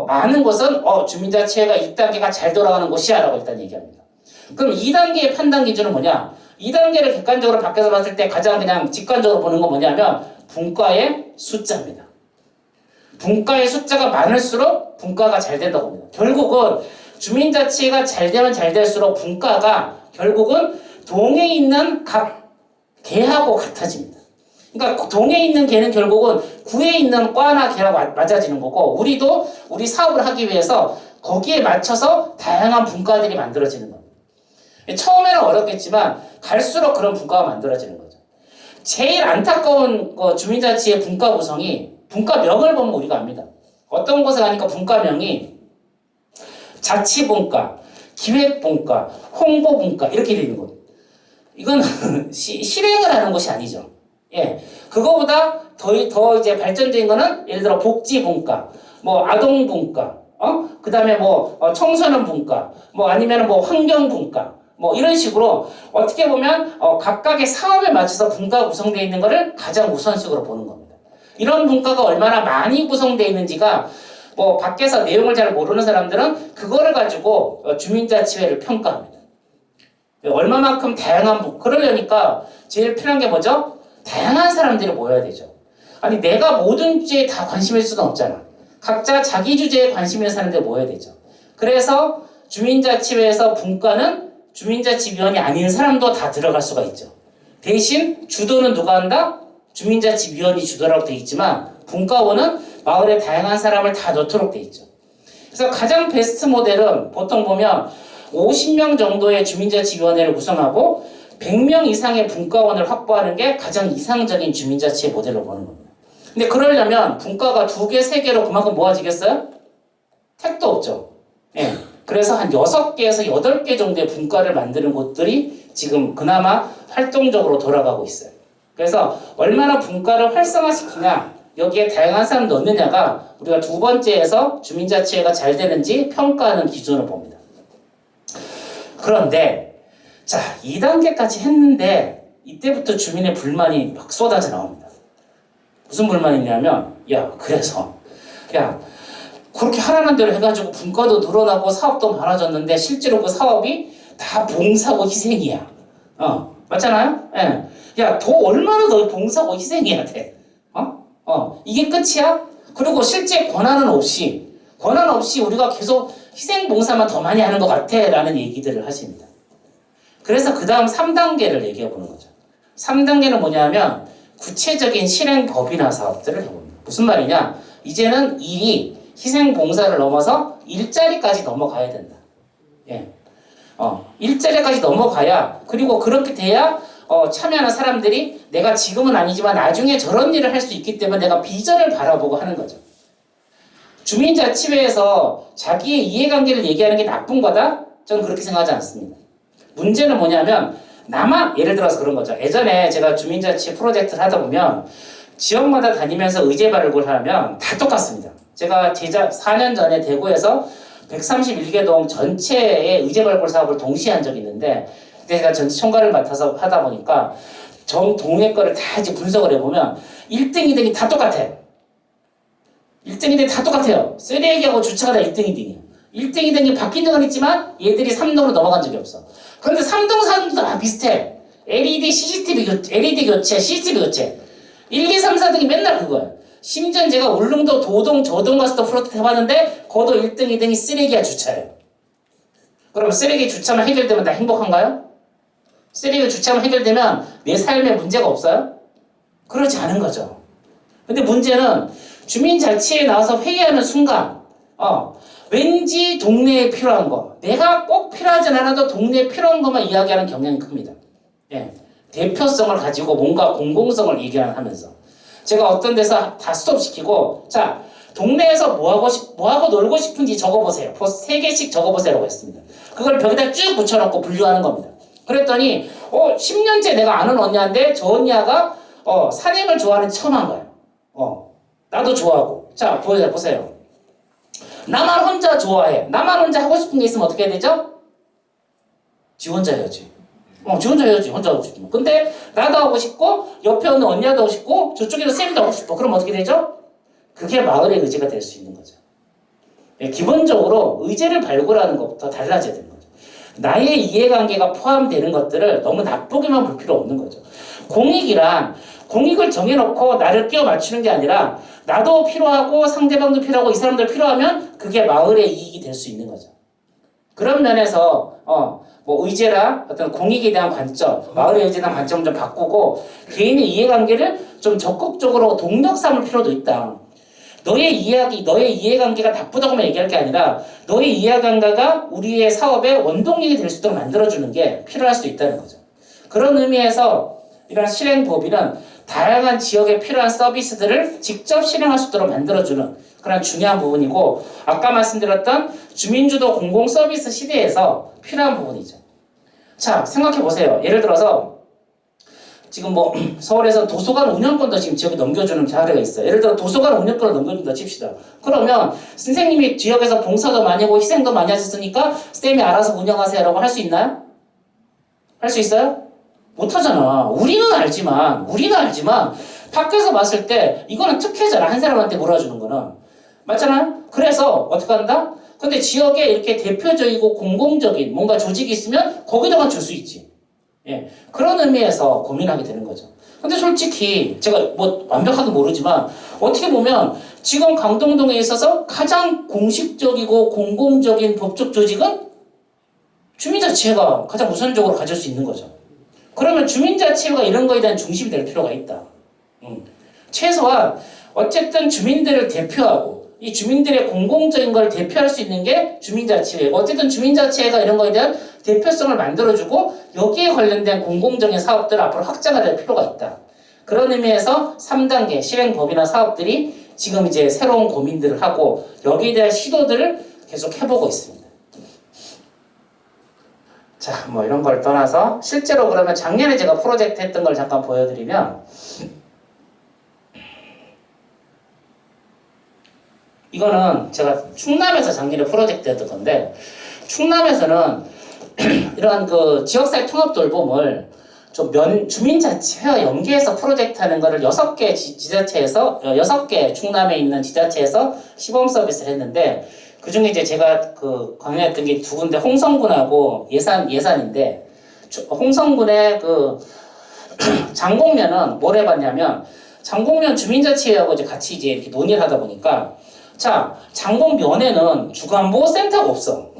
많은 곳은 주민자치회가 1단계가 잘 돌아가는 곳이야 라고 일단 얘기합니다. 그럼 2단계의 판단 기준은 뭐냐? 2단계를 객관적으로 밖에서 봤을 때 가장 그냥 직관적으로 보는 건 뭐냐면 분과의 숫자입니다. 분과의 숫자가 많을수록 분과가 잘 된다고 합니다. 결국은 주민자치회가 잘 되면 잘 될수록 분과가 결국은 동에 있는 각 개하고 같아집니다. 그러니까 동에 있는 개는 결국은 구에 있는 과나 개하고 맞아지는 거고, 우리도 우리 사업을 하기 위해서 거기에 맞춰서 다양한 분과들이 만들어지는 겁니다. 처음에는 어렵겠지만 갈수록 그런 분과가 만들어지는 거죠. 제일 안타까운 주민자치의 분과 구성이 분과명을 보면 우리가 압니다. 어떤 곳에 가니까 분과명이 자치분과, 기획분과, 홍보분과 이렇게 되는 거예요. 이건 실행을 하는 것이 아니죠. 예, 그거보다 더 이제 발전된 거는 예를 들어 복지분과, 뭐 아동분과, 그 다음에 뭐 청소년분과, 뭐 아니면 뭐 환경분과, 뭐 이런 식으로 어떻게 보면 각각의 사업에 맞춰서 분과가 구성되어 있는 것을 가장 우선식으로 보는 겁니다. 이런 분과가 얼마나 많이 구성되어 있는지가 뭐 밖에서 내용을 잘 모르는 사람들은 그거를 가지고 주민자치회를 평가합니다. 얼마만큼 다양한 그러려니까 제일 필요한 게 뭐죠? 다양한 사람들이 모여야 되죠. 아니 내가 모든 주제에 다 관심일 수는 없잖아. 각자 자기 주제에 관심 있는 사람들이 모여야 되죠. 그래서 주민자치회에서 분과는 주민자치위원이 아닌 사람도 다 들어갈 수가 있죠. 대신 주도는 누가 한다? 주민자치위원이 주도라고 돼 있지만 분과원은 마을의 다양한 사람을 다 넣도록 돼 있죠. 그래서 가장 베스트 모델은 보통 보면 50명 정도의 주민자치위원회를 구성하고 100명 이상의 분과원을 확보하는 게 가장 이상적인 주민자치의 모델로 보는 겁니다. 근데 그러려면 분과가 2개, 3개로 그만큼 모아지겠어요? 택도 없죠. 예. 그래서 한 6개에서 8개 정도의 분과를 만드는 곳들이 지금 그나마 활동적으로 돌아가고 있어요. 그래서 얼마나 분과를 활성화시키냐, 여기에 다양한 사람 넣느냐가 우리가 2번째에서 주민자치회가 잘 되는지 평가하는 기준으로 봅니다. 그런데 자 2단계까지 했는데 이때부터 주민의 불만이 막 쏟아져 나옵니다. 무슨 불만이 있냐면 그래서 그렇게 하라는 대로 해가지고 분과도 늘어나고 사업도 많아졌는데 실제로 그 사업이 다 봉사고 희생이야. 맞잖아요? 예. 더 얼마나 더 봉사고 희생해야 돼? 이게 끝이야? 그리고 실제 권한 없이 우리가 계속 희생 봉사만 더 많이 하는 것 같아 라는 얘기들을 하십니다. 그래서 그 다음 3단계를 얘기해 보는 거죠. 3단계는 뭐냐면 구체적인 실행 법이나 사업들을 해봅니다. 무슨 말이냐? 이제는 일이 희생 봉사를 넘어서 일자리까지 넘어가야 된다. 예. 일자리까지 넘어가야, 그리고 그렇게 돼야 참여하는 사람들이 내가 지금은 아니지만 나중에 저런 일을 할 수 있기 때문에 내가 비전을 바라보고 하는 거죠. 주민자치회에서 자기의 이해관계를 얘기하는 게 나쁜 거다? 저는 그렇게 생각하지 않습니다. 문제는 뭐냐면 예를 들어서 그런 거죠. 예전에 제가 주민자치 프로젝트를 하다 보면 지역마다 다니면서 의제 발굴하면 다 똑같습니다. 제가 4년 전에 대구에서 131개 동 전체의 의제 발굴 사업을 동시에 한 적이 있는데 그때 제가 전체 총괄을 맡아서 하다 보니까 전 동네 거를 다 이제 분석을 해보면 1등, 2등이 다 똑같아. 1등, 2등이 다 똑같아요. 쓰레기하고 주차가 다 1등, 2등이에요. 1등, 2등이 바뀐 적은 있지만 얘들이 3등으로 넘어간 적이 없어. 그런데 3등, 4등도 다 비슷해. LED, CCTV 교체, LED 교체, CCTV 교체. 1, 2, 3, 4등이 맨날 그거야. 심지어 제가 울릉도 도동, 저동 가서도 프로젝트 해봤는데 거도 1등, 2등이 쓰레기야 주차예요. 그럼 쓰레기 주차만 해결되면 다 행복한가요? 쓰레기 주차만 해결되면 내 삶에 문제가 없어요? 그렇지 않은 거죠. 근데 문제는 주민자치에 나와서 회의하는 순간 왠지 동네에 필요한 거, 내가 꼭 필요하진 않아도 동네에 필요한 것만 이야기하는 경향이 큽니다. 예. 대표성을 가지고 뭔가 공공성을 얘기하면서 제가 어떤 데서 다 스톱시키고 자 동네에서 뭐하고 놀고 싶은지 적어보세요. 3개씩 적어보세요라고 했습니다. 그걸 벽에다 쭉 붙여놓고 분류하는 겁니다. 그랬더니 10년째 내가 아는 언니한테 저 언니가 산행을 좋아하는 처음 한 거예요. 나도 좋아하고. 자 보세요. 나만 혼자 좋아해. 나만 혼자 하고 싶은 게 있으면 어떻게 해야 되죠? 지 혼자 해야지. 지 혼자 해야지. 혼자 하고 싶으면. 근데 나도 하고 싶고 옆에 있는 언니도 하고 싶고 저쪽에도 쌤도 하고 싶고. 그럼 어떻게 되죠? 그게 마을의 의제가 될 수 있는 거죠. 기본적으로 의제를 발굴하는 것부터 달라져야 되는 거죠. 나의 이해관계가 포함되는 것들을 너무 나쁘게만 볼 필요 없는 거죠. 공익을 정해놓고 나를 끼워 맞추는 게 아니라 나도 필요하고 상대방도 필요하고 이 사람도 필요하면 그게 마을의 이익이 될 수 있는 거죠. 그런 면에서 의제나 어떤 공익에 대한 관점, 마을의 의제에 대한 관점을 좀 바꾸고 개인의 이해관계를 좀 적극적으로 동력 삼을 필요도 있다. 너의 이해관계가 나쁘다고만 얘기할 게 아니라 너의 이해관계가 우리의 사업의 원동력이 될 수 있도록 만들어주는 게 필요할 수도 있다는 거죠. 그런 의미에서 이런 실행법인은 다양한 지역에 필요한 서비스들을 직접 실행할 수 있도록 만들어주는 그런 중요한 부분이고, 아까 말씀드렸던 주민주도 공공서비스 시대에서 필요한 부분이죠. 자, 생각해 보세요. 예를 들어서 지금 뭐 서울에서 도서관 운영권도 지금 지역에 넘겨주는 사례가 있어요. 예를 들어 도서관 운영권을 넘겨준다 칩시다. 그러면 선생님이 지역에서 봉사도 많이 하고 희생도 많이 하셨으니까 쌤이 알아서 운영하세요라고 할 수 있나요? 할 수 있어요? 못하잖아. 우리는 알지만 밖에서 봤을 때 이거는 특혜잖아. 한 사람한테 몰아주는 거는. 맞잖아요? 그래서 어떻게 한다? 근데 지역에 이렇게 대표적이고 공공적인 뭔가 조직이 있으면 거기다가 줄 수 있지. 예, 그런 의미에서 고민하게 되는 거죠. 근데 솔직히 제가 뭐 완벽하게 모르지만 어떻게 보면 지금 강동동에 있어서 가장 공식적이고 공공적인 법적 조직은 주민자치회가 가장 우선적으로 가질 수 있는 거죠. 그러면 주민자치회가 이런 거에 대한 중심이 될 필요가 있다. 최소한 어쨌든 주민들을 대표하고 이 주민들의 공공적인 걸 대표할 수 있는 게 주민자치회고, 어쨌든 주민자치회가 이런 거에 대한 대표성을 만들어주고 여기에 관련된 공공적인 사업들을 앞으로 확장해야 될 필요가 있다. 그런 의미에서 3단계 실행법이나 사업들이 지금 이제 새로운 고민들을 하고 여기에 대한 시도들을 계속 해보고 있습니다. 자, 뭐 이런 걸 떠나서 실제로 그러면 작년에 제가 프로젝트 했던 걸 잠깐 보여드리면, 이거는 제가 충남에서 작년에 프로젝트 했던 건데, 충남에서는 이러한 그 지역사회 통합 돌봄을 좀 주민자치회와 연계해서 프로젝트 하는 거를 6개 지자체에서, 6개 충남에 있는 지자체에서 시범 서비스를 했는데, 그 중에 이제 제가 그 강연했던 게 2군데 홍성군하고 예산인데, 홍성군의 그 장곡면은 뭘 해봤냐면, 장곡면 주민자치회하고 이제 같이 이제 이렇게 논의를 하다 보니까, 자, 장곡면에는 주거안보센터가 없어.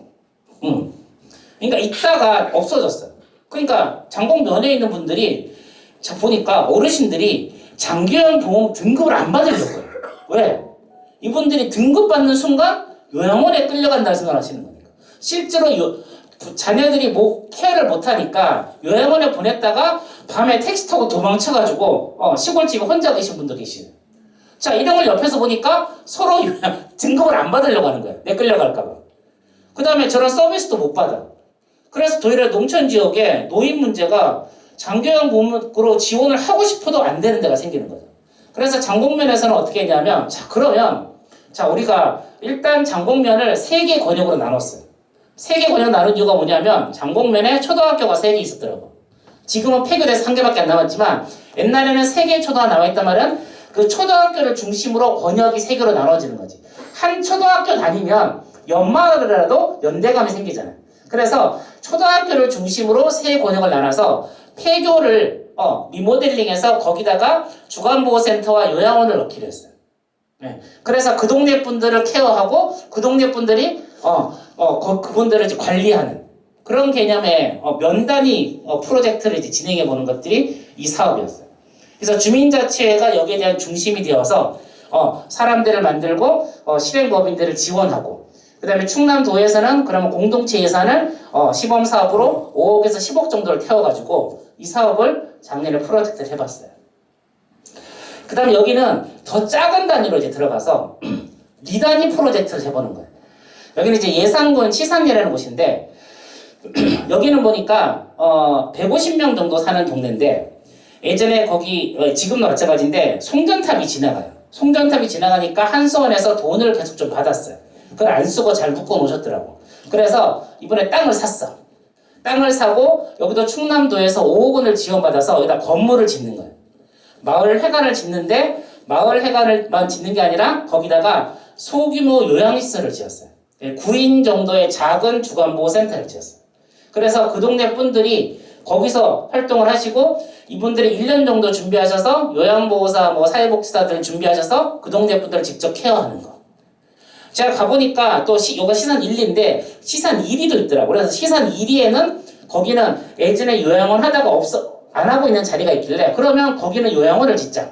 그러니까 있다가 없어졌어요. 그러니까 장곡면에 있는 분들이 자 보니까 어르신들이 장기요양 보험 등급을 안 받으려고요. 왜? 이분들이 등급 받는 순간 요양원에 끌려간다는 생각을 하시는 거니까. 실제로 자녀들이 케어를 못하니까 요양원에 보냈다가 밤에 택시 타고 도망쳐가지고 시골집에 혼자 계신 분도 계시네요. 자, 이런 걸 옆에서 보니까 서로 등급을 안 받으려고 하는 거야. 내 끌려갈까봐. 그 다음에 저런 서비스도 못 받아. 그래서 도리어 농촌 지역에 노인 문제가 장기요양 보험으로 지원을 하고 싶어도 안 되는 데가 생기는 거죠. 그래서 장곡면에서는 어떻게 했냐면, 자, 그러면, 자, 우리가 일단 장곡면을 3개 권역으로 나눴어요. 3개 권역 나눈 이유가 뭐냐면, 장곡면에 초등학교가 3개 있었더라고. 지금은 폐교돼서 1개밖에 안 남았지만, 옛날에는 3개의 초등학교가 나와있단 말은 그 초등학교를 중심으로 권역이 3개로 나눠지는 거지. 한 초등학교 다니면 연마을이라도 연대감이 생기잖아요. 그래서 초등학교를 중심으로 3권역을 나눠서 폐교를 리모델링해서 거기다가 주간보호센터와 요양원을 넣기로 했어요. 네. 그래서 그 동네 분들을 케어하고 그 동네 분들이 그분들을 이제 관리하는 그런 개념의 면단위 프로젝트를 이제 진행해 보는 것들이 이 사업이었어요. 그래서 주민자치회가 여기에 대한 중심이 되어서 사람들을 만들고 실행법인들을 지원하고, 그 다음에 충남도에서는 그러면 공동체 예산을 시범 사업으로 5억에서 10억 정도를 태워가지고 이 사업을 작년에 프로젝트를 해봤어요. 그 다음에 여기는 더 작은 단위로 이제 들어가서 리단위 프로젝트를 해보는 거예요. 여기는 이제 예산군 시산리라는 곳인데, 여기는 보니까 150명 정도 사는 동네인데, 예전에 거기 지금도 마찬가지인데 송전탑이 지나가요. 송전탑이 지나가니까 한수원에서 돈을 계속 좀 받았어요. 그걸 안 쓰고 잘 묶어 놓으셨더라고. 그래서 이번에 땅을 샀어. 땅을 사고 여기도 충남도에서 5억 원을 지원받아서 여기다 건물을 짓는 거예요. 마을 회관을 짓는데 마을 회관을만 짓는 게 아니라 거기다가 소규모 요양시설을 지었어요. 9인 정도의 작은 주간보호센터를 지었어요. 그래서 그 동네 분들이 거기서 활동을 하시고 이분들이 1년 정도 준비하셔서 요양보호사, 사회복지사들 준비하셔서 그 동네 분들을 직접 케어하는 거. 제가 가보니까 또 요거 시산 1리인데 시산 2리도 있더라고요. 그래서 시산 2리에는 거기는 예전에 요양원 하다가 안 하고 있는 자리가 있길래 그러면 거기는 요양원을 짓자.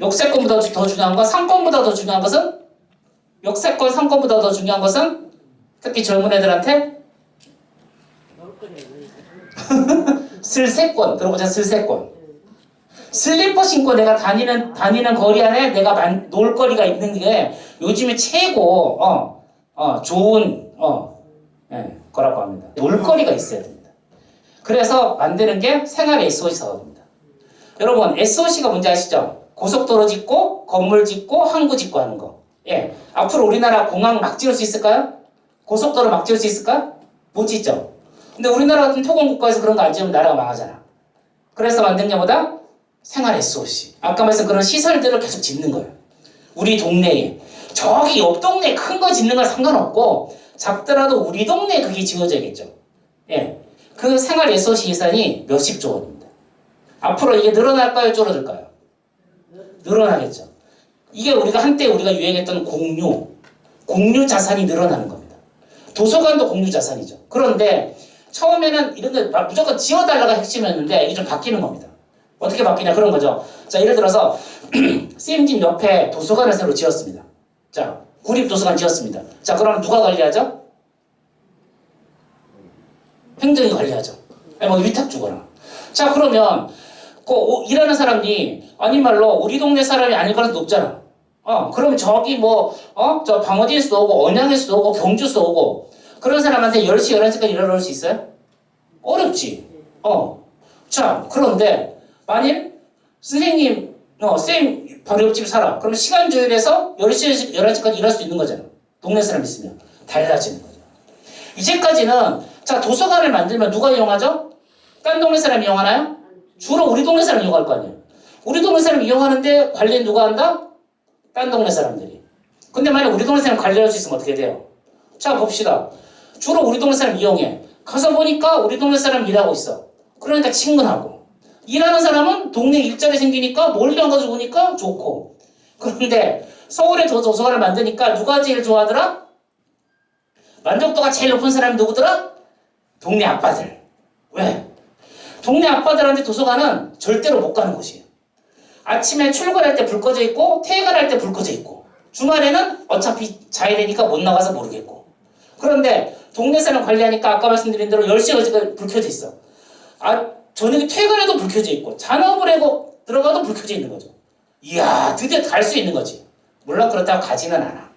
역세권보다 더 중요한 건 상권보다 더 중요한 것은 역세권 상권보다 더 중요한 것은 특히 젊은 애들한테 슬세권 들어보자. 슬세권. 슬리퍼 신고 내가 다니는 거리 안에 내가 놀 거리가 있는 게 요즘에 최고 좋은 거라고 합니다. 놀 거리가 있어야 됩니다. 그래서 만드는 게 생활 SOC 사업입니다. 여러분 SOC가 뭔지 아시죠? 고속도로 짓고 건물 짓고 항구 짓고 하는 거. 예, 앞으로 우리나라 공항 막 지을 수 있을까요? 고속도로 막 지을 수 있을까? 못 짓죠. 근데 우리나라 같은 토건국가에서 그런 거 안 지으면 나라가 망하잖아. 그래서 만든 게 뭐다? 생활 SOC. 아까 말씀 그런 시설들을 계속 짓는 거예요. 우리 동네에. 저기 옆 동네에 큰 거 짓는 건 상관없고 작더라도 우리 동네에 그게 지어져야겠죠. 예, 그 생활 SOC 예산이 몇십조 원입니다. 앞으로 이게 늘어날까요? 줄어들까요? 늘어나겠죠. 이게 한때 우리가 유행했던 공유 자산이 늘어나는 겁니다. 도서관도 공유 자산이죠. 그런데 처음에는 이런 거 무조건 지어달라가 핵심이었는데 이게 좀 바뀌는 겁니다. 어떻게 바뀌냐 그런 거죠. 자, 예를 들어서 쌤 집 옆에 도서관을 새로 지었습니다. 자, 구립도서관 지었습니다. 자, 그러면 누가 관리하죠? 행정이 관리하죠. 아니 뭐 위탁 주거나. 자, 그러면 일하는 사람이 아니 말로 우리 동네 사람이 아닐 가능성이 높잖아. 그럼 저기 저 방어진에서도 오고 언양에서도 오고 경주에서도 오고 그런 사람한테 10시, 11시까지 일하러 올 수 있어요? 어렵지. 자, 그런데 만일 선생님, 쌤 바로 옆집 살아. 그럼 시간 조율해서 10시, 11시까지 일할 수 있는 거잖아. 동네 사람 있으면. 달라지는 거죠. 이제까지는 자, 도서관을 만들면 누가 이용하죠? 딴 동네 사람 이용하나요? 주로 우리 동네 사람 이용할 거 아니에요. 우리 동네 사람 이용하는데 관리는 누가 한다? 딴 동네 사람들이. 근데 만약 우리 동네 사람 관리할 수 있으면 어떻게 돼요? 자, 봅시다. 주로 우리 동네 사람 이용해. 가서 보니까 우리 동네 사람 일하고 있어. 그러니까 친근하고. 일하는 사람은 동네 일자리 생기니까 멀리 안 가서 오니까 좋고. 그런데 서울에 도서관을 만드니까 누가 제일 좋아하더라? 만족도가 제일 높은 사람이 누구더라? 동네 아빠들. 왜? 동네 아빠들한테 도서관은 절대로 못 가는 곳이에요. 아침에 출근할 때 불 꺼져 있고 퇴근할 때 불 꺼져 있고 주말에는 어차피 자야 되니까 못 나가서 모르겠고. 그런데 동네 사람 관리하니까 아까 말씀드린 대로 10시까지 불 켜져 있어. 저녁에 퇴근해도 불 켜져 있고 잔업을 하고 들어가도 불 켜져 있는 거죠. 이야, 드디어 갈 수 있는 거지. 물론 그렇다고 가지는 않아.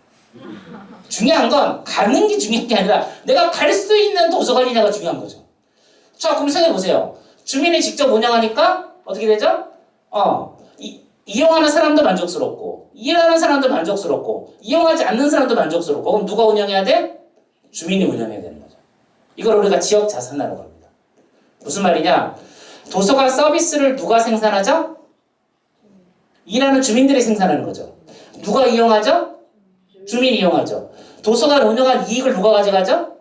중요한 건 가는 게 중요한 게 아니라 내가 갈 수 있는 도서관이냐가 중요한 거죠. 자, 그럼 생각해보세요. 주민이 직접 운영하니까 어떻게 되죠? 이용하는 사람도 만족스럽고 일하는 사람도 만족스럽고 이용하지 않는 사람도 만족스럽고 그럼 누가 운영해야 돼? 주민이 운영해야 되는 거죠. 이걸 우리가 지역 자산이라고 합니다. 무슨 말이냐? 도서관 서비스를 누가 생산하죠? 일하는 주민들이 생산하는 거죠. 누가 이용하죠? 주민이 이용하죠. 도서관 운영한 이익을 누가 가져가죠?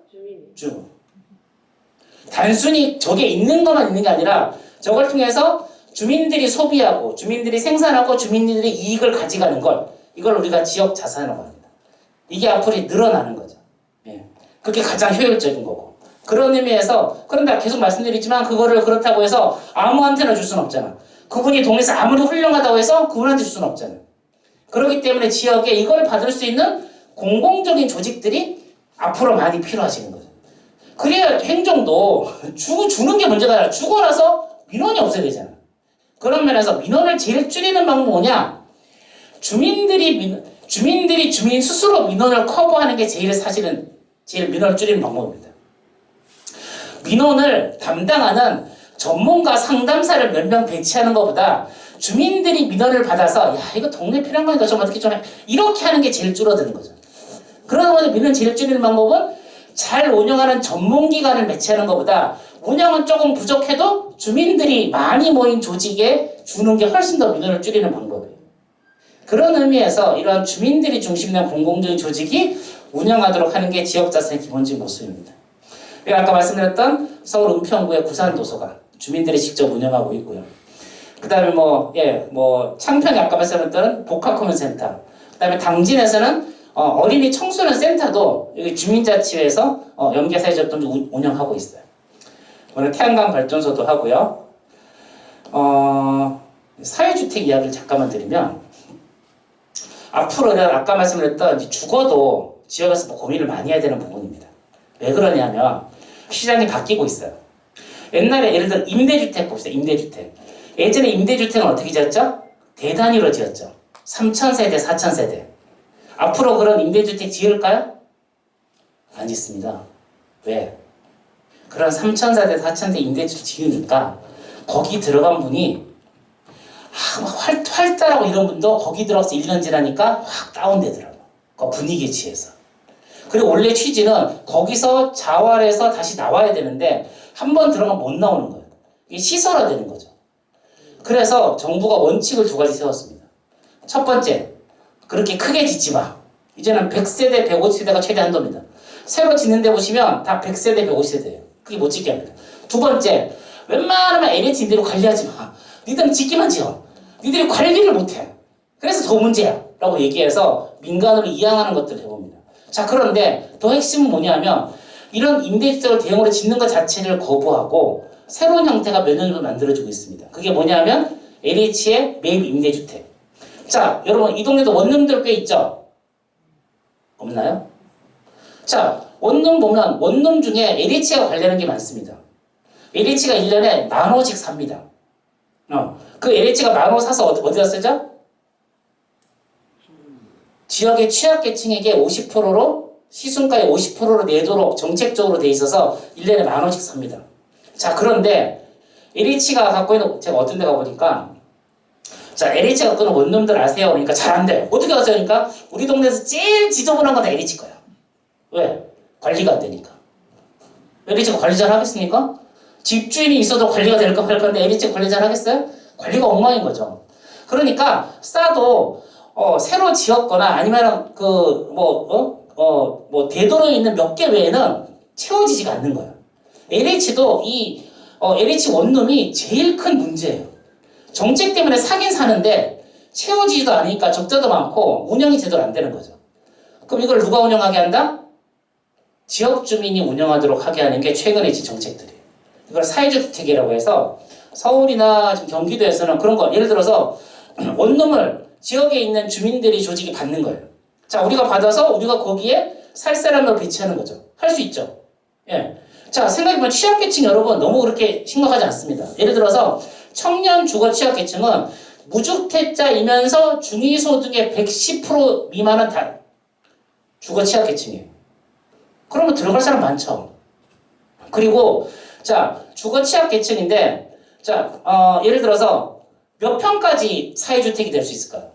주민. 단순히 저게 있는 것만 있는 게 아니라 저걸 통해서 주민들이 소비하고 주민들이 생산하고 주민들이 이익을 가져가는 것, 이걸 우리가 지역 자산이라고 합니다. 이게 앞으로 늘어나는 거죠. 예. 그게 가장 효율적인 거고. 그런 의미에서 그런데 계속 말씀드리지만 그거를 그렇다고 해서 아무한테나 줄 수는 없잖아. 그분이 동네에서 아무리 훌륭하다고 해서 그분한테 줄 수는 없잖아요. 그렇기 때문에 지역에 이걸 받을 수 있는 공공적인 조직들이 앞으로 많이 필요하시는 거죠. 그래야 행정도 주는 게 문제가 아니라 주고 나서 민원이 없어야 되잖아. 그런 면에서 민원을 제일 줄이는 방법은 뭐냐? 주민들이 주민 스스로 민원을 커버하는 게 사실은 제일 민원을 줄이는 방법입니다. 민원을 담당하는 전문가 상담사를 몇 명 배치하는 것보다 주민들이 민원을 받아서 야, 이거 동네 필요한 거니까 좀 어떻게 좀 해. 이렇게 하는 게 제일 줄어드는 거죠. 그러다 보니 민원 제일 줄이는 방법은 잘 운영하는 전문기관을 배치하는 것보다 운영은 조금 부족해도 주민들이 많이 모인 조직에 주는 게 훨씬 더 민원을 줄이는 방법이에요. 그런 의미에서 이러한 주민들이 중심된 공공적인 조직이 운영하도록 하는 게 지역자산의 기본적인 모습입니다. 그리고 아까 말씀드렸던 서울 은평구의 구산도서관 주민들이 직접 운영하고 있고요. 그 다음에 창평이 아까 말씀드렸던 복합커뮤니센터, 그 다음에 당진에서는 어린이 청소년 센터도 여기 주민자치회에서 연계사회적도 운영하고 있어요. 오늘 태양광 발전소도 하고요. 사회주택 이야기를 잠깐만 드리면 앞으로는 아까 말씀드렸던 이제 죽어도 지역에서 뭐 고민을 많이 해야 되는 부분입니다. 왜 그러냐면 시장이 바뀌고 있어요. 옛날에 예를 들어 임대주택 봅시다. 임대주택. 예전에 임대주택은 어떻게 지었죠? 대단위로 지었죠. 3,000세대, 4,000세대. 앞으로 그런 임대주택 지을까요? 안 짓습니다. 왜? 그런 3,000세대, 4,000세대 임대주택 지으니까 거기 들어간 분이 활달하고 이런 분도 거기 들어가서 1년 지나니까 확 다운되더라고요. 그 분위기에 취해서. 그리고 원래 취지는 거기서 자활해서 다시 나와야 되는데 한 번 들어가면 못 나오는 거예요. 이게 시설화되는 거죠. 그래서 정부가 원칙을 두 가지 세웠습니다. 첫 번째, 그렇게 크게 짓지 마. 이제는 100세대, 150세대가 최대 한도입니다. 새로 짓는 데 보시면 다 100세대, 150세대예요. 그게 못 짓게 합니다. 두 번째, 웬만하면 LH 임대로 관리하지 마. 니들은 짓기만 지어. 니들이 관리를 못해. 그래서 더 문제야. 라고 얘기해서 민간으로 이양하는 것들을 해봅니다. 자, 그런데 더 핵심은 뭐냐면 이런 임대주택을 대형으로 짓는 것 자체를 거부하고 새로운 형태가 몇 년 정도 만들어지고 있습니다. 그게 뭐냐면 LH의 매입 임대주택. 자, 여러분 이 동네도 원룸들 꽤 있죠? 없나요? 자, 원룸 보면 원룸 중에 LH가 관리하는 게 많습니다. LH가 1년에 10,000원씩 삽니다. 그 LH가 10,000원 사서 어디다 쓰죠? 지역의 취약계층에게 50%로 시순가의 50%로 내도록 정책적으로 돼 있어서 1년에 10,000원씩 삽니다. 자, 그런데 LH가 갖고 있는, 제가 어떤 데 가보니까 자, LH가 갖고 있는 원룸들 아세요? 그러니까 잘 안 돼. 어떻게 아세요? 그러니까 우리 동네에서 제일 지저분한 건 다 LH 거야. 왜? 관리가 안 되니까. LH가 관리 잘 하겠습니까? 집주인이 있어도 관리가 될까 말까 하는데 LH가 관리 잘 하겠어요? 관리가 엉망인 거죠. 그러니까 싸도 새로 지었거나 아니면 대도로에 있는 몇 개 외에는 채워지지가 않는 거예요. LH도 LH 원룸이 제일 큰 문제예요. 정책 때문에 사긴 사는데 채워지지도 않으니까 적자도 많고 운영이 제대로 안 되는 거죠. 그럼 이걸 누가 운영하게 한다? 지역 주민이 운영하도록 하게 하는 게 최근에 진 정책들이에요. 이걸 사회주택이라고 해서 서울이나 지금 경기도에서는 그런 거, 예를 들어서 원룸을 지역에 있는 주민들이 조직이 받는 거예요. 자, 우리가 받아서 우리가 거기에 살 사람을 배치하는 거죠. 할 수 있죠. 예. 자, 생각해보면 취약계층 여러분 너무 그렇게 심각하지 않습니다. 예를 들어서 청년 주거 취약계층은 무주택자이면서 중위소득의 110% 미만은 다 주거 취약계층이에요. 그러면 들어갈 사람 많죠. 그리고 자, 주거 취약계층인데 자, 예를 들어서 몇 평까지 사회주택이 될 수 있을까요?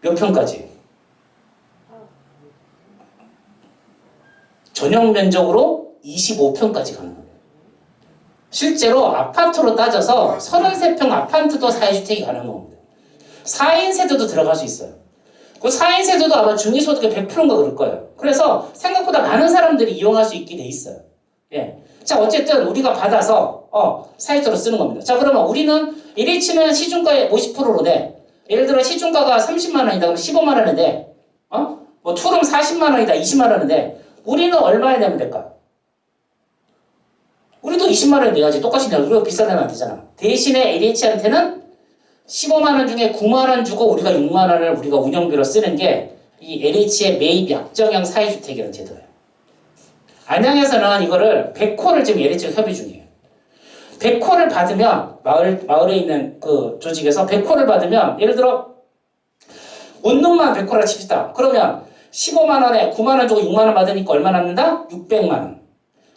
몇 평까지? 전용 면적으로 25평까지 가는 거예요. 실제로 아파트로 따져서 33평 아파트도 사회주택이 가능한 겁니다. 4인 세대도 들어갈 수 있어요. 그 4인 세대도 아마 중위소득의 100%인가 그럴 거예요. 그래서 생각보다 많은 사람들이 이용할 수 있게 돼 있어요. 예. 자, 어쨌든 우리가 받아서 사회적으로 쓰는 겁니다. 자, 그러면 우리는 LH는 시중가의 50%로 돼. 예를 들어 시중가가 30만 원이다. 그럼 15만 원에 돼. 뭐 투룸 40만 원이다. 20만 원에 돼. 우리는 얼마에 내면 될까? 우리도 20만 원에 내야지. 똑같이 내야. 우리가 비싸 내면 안 되잖아. 대신에 LH한테는 15만 원 중에 9만 원 주고 우리가 6만 원을 우리가 운영비로 쓰는 게 이 LH의 매입 약정형 사회주택이라는 제도예요. 안양에서는 이거를 100호를 지금 LH가 협의 중이에요. 100호를 받으면 마을에 있는 그 조직에서 100호를 받으면 예를 들어 원룸만 100호라 칩시다. 그러면 15만 원에 9만 원 주고 6만 원 받으니까 얼마 남는다? 600만 원.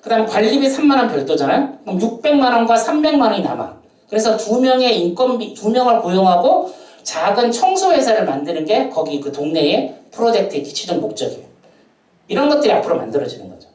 그 다음에 관리비 3만 원 별도잖아요. 그럼 600만 원과 300만 원이 남아. 그래서 2명의 인건비, 2명을 고용하고 작은 청소회사를 만드는 게 거기 그 동네의 프로젝트의 최종 목적이에요. 이런 것들이 앞으로 만들어지는 거죠.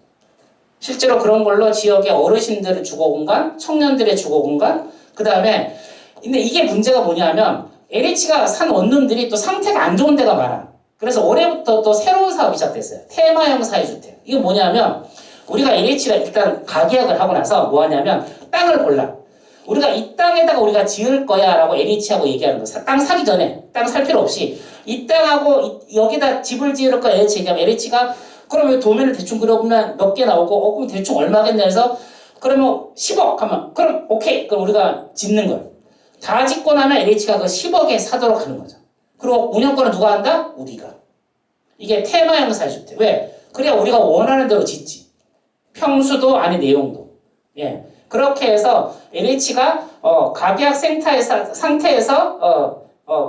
실제로 그런 걸로 지역의 어르신들의 주거 공간, 청년들의 주거 공간, 그 다음에 근데 이게 문제가 뭐냐면 LH가 산 원룸들이 또 상태가 안 좋은 데가 많아. 그래서 올해부터 또 새로운 사업이 시작됐어요. 테마형 사회주택. 이게 뭐냐면 우리가 LH가 일단 가계약을 하고 나서 뭐 하냐면 땅을 골라. 우리가 이 땅에다가 우리가 지을 거야 라고 LH하고 얘기하는 거야. 땅 사기 전에 땅 살 필요 없이 이 땅하고 여기다 집을 지을 거야 LH 얘기하면 LH가 그러면 도면을 대충 그려보면 몇 개 나오고 그럼 대충 얼마겠네 해서 그러면 10억 하면 그럼 오케이 그럼 우리가 짓는 거예요. 다 짓고 나면 LH가 그 10억에 사도록 하는 거죠. 그리고 운영권은 누가 한다? 우리가. 이게 테마형 사회주택. 왜? 그래야 우리가 원하는 대로 짓지. 평수도 안에 내용도. 예. 그렇게 해서 LH가 가계약 상태에서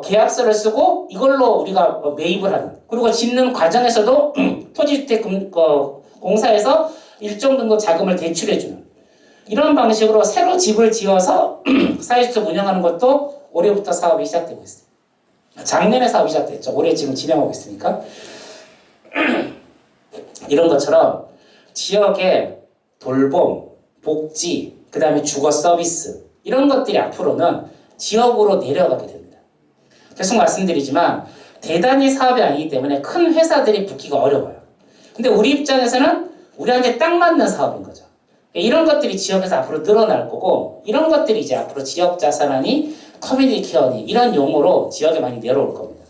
계약서를 쓰고 이걸로 우리가 매입을 하는. 그리고 짓는 과정에서도 토지주택 공사에서 일정 정도 자금을 대출해주는. 이런 방식으로 새로 집을 지어서 사회주택 운영하는 것도 올해부터 사업이 시작되고 있습니다. 작년에 사업이 시작됐죠. 올해 지금 진행하고 있으니까. 이런 것처럼 지역의 돌봄, 복지, 그 다음에 주거 서비스 이런 것들이 앞으로는 지역으로 내려가게 됩니다. 계속 말씀드리지만 대단히 사업이 아니기 때문에 큰 회사들이 붙기가 어려워요. 근데 우리 입장에서는 우리한테 딱 맞는 사업인 거죠. 이런 것들이 지역에서 앞으로 늘어날 거고 이런 것들이 이제 앞으로 지역 자산안이 커뮤니티 케어니 이런 용어로 지역에 많이 내려올 겁니다.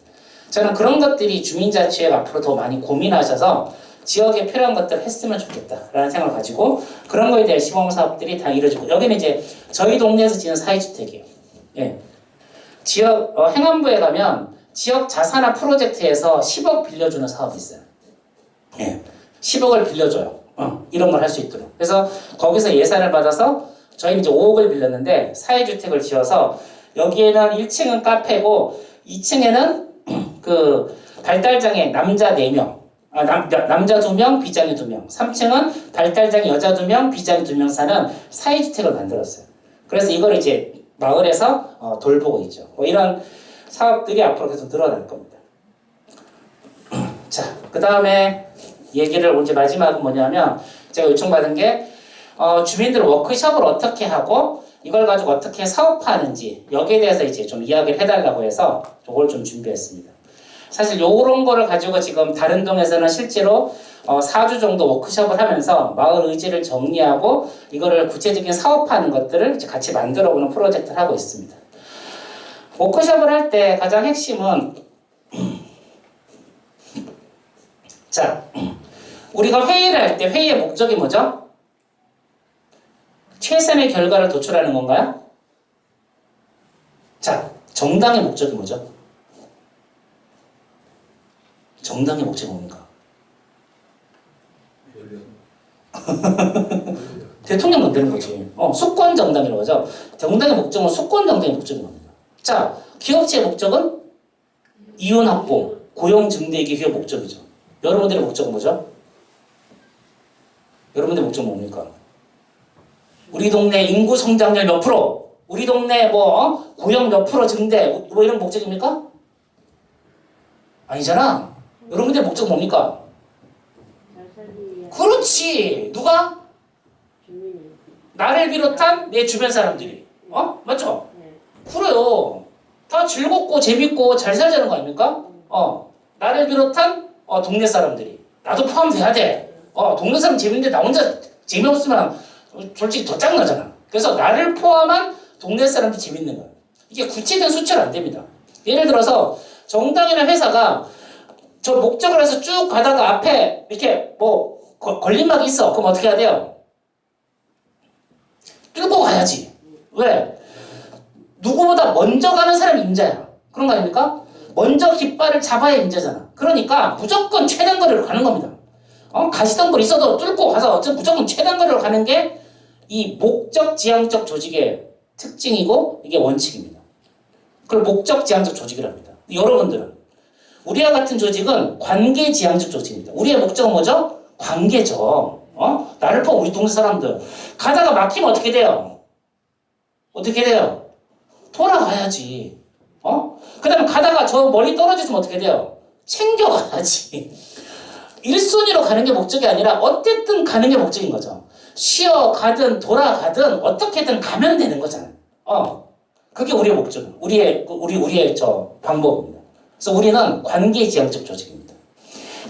저는 그런 것들이 주민자치회가 앞으로 더 많이 고민하셔서 지역에 필요한 것들을 했으면 좋겠다라는 생각을 가지고 그런 거에 대한 시범 사업들이 다 이루어지고 여기는 이제 저희 동네에서 지은 사회주택이에요. 예. 지역 행안부에 가면 지역 자산화 프로젝트에서 10억 빌려주는 사업이 있어요. 예. 10억을 빌려줘요. 이런 걸 할 수 있도록. 그래서 거기서 예산을 받아서 저희는 이제 5억을 빌렸는데 사회주택을 지어서 여기에는 1층은 카페고 2층에는 그 발달장애 남자 4명, 남자 2명, 비장애 2명, 3층은 발달장애 여자 2명, 비장애 2명 사는 사회주택을 만들었어요. 그래서 이걸 이제 마을에서 돌보고 있죠. 뭐 이런 사업들이 앞으로 계속 늘어날 겁니다. 자, 그 다음에 얘기를 이제 마지막은 뭐냐면 제가 요청받은 게 주민들 워크숍을 어떻게 하고 이걸 가지고 어떻게 사업화하는지 여기에 대해서 이제 좀 이야기를 해달라고 해서 이걸 좀 준비했습니다. 사실 요런 거를 가지고 지금 다른 동에서는 실제로 4주 정도 워크숍을 하면서 마을 의지를 정리하고 이거를 구체적인 사업화하는 것들을 이제 같이 만들어보는 프로젝트를 하고 있습니다. 워크숍을 할 때 가장 핵심은 자, 우리가 회의를 할 때 회의의 목적이 뭐죠? 최선의 결과를 도출하는 건가요? 자, 정당의 목적이 뭐죠? 정당의 목적이 뭡니까? 대통령 만드는 거지. 수권 정당이라고 하죠. 정당의 목적은 수권 정당의 목적인 겁니다. 자, 기업체의 목적은 이윤 확보, 고용 증대이기 위한 목적이죠. 여러분들의 목적은 뭐죠? 여러분들의 목적은 뭡니까? 우리 동네 인구 성장률 몇 프로, 우리 동네 고용 몇 프로 증대, 뭐 이런 목적입니까? 아니잖아. 여러분들의 목적은 뭡니까? 그렇지. 누가? 나를 비롯한 내 주변 사람들이. 맞죠? 그래요. 다 즐겁고 재밌고 잘 살자는 거 아닙니까? 나를 비롯한 동네 사람들이. 나도 포함돼야 돼. 동네 사람 재밌는데 나 혼자 재미없으면 솔직히 더 짱나잖아. 그래서 나를 포함한 동네 사람들이 재밌는 거야. 이게 구체된 수치는 안 됩니다. 예를 들어서 정당이나 회사가 저 목적을 해서 쭉 가다가 앞에 이렇게 걸림막이 있어. 그럼 어떻게 해야 돼요? 뚫고 가야지. 왜? 누구보다 먼저 가는 사람이 임자야. 그런 거 아닙니까? 먼저 깃발을 잡아야 임자잖아. 그러니까 무조건 최단 거리로 가는 겁니다. 가시던 걸 있어도 뚫고 가서 무조건 최단 거리로 가는 게 이 목적 지향적 조직의 특징이고 이게 원칙입니다. 그걸 목적 지향적 조직이랍니다. 여러분들은 우리와 같은 조직은 관계 지향적 조직입니다. 우리의 목적은 뭐죠? 관계죠. 나를 포함 우리 동네 사람들 가다가 막히면 어떻게 돼요? 어떻게 돼요? 돌아가야지. 그 다음에 가다가 저 멀리 떨어졌으면 어떻게 돼요? 챙겨가야지. 1순위로 가는 게 목적이 아니라 어쨌든 가는 게 목적인 거죠. 쉬어 가든 돌아가든 어떻게든 가면 되는 거잖아요. 그게 우리의 목적, 우리의 저 방법입니다. 그래서 우리는 관계지향적 조직입니다.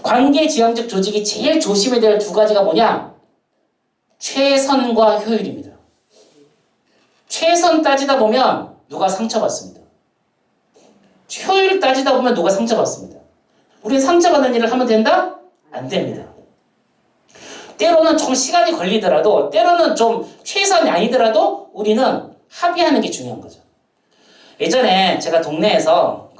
관계지향적 조직이 제일 조심해야 될 두 가지가 뭐냐? 최선과 효율입니다. 최선 따지다 보면 누가 상처받습니다. 효율 따지다 보면 누가 상처받습니다. 우리 상처받는 일을 하면 된다? 안 됩니다. 때로는 좀 시간이 걸리더라도 때로는 좀 최선이 아니더라도 우리는 합의하는 게 중요한 거죠. 예전에 제가 동네에서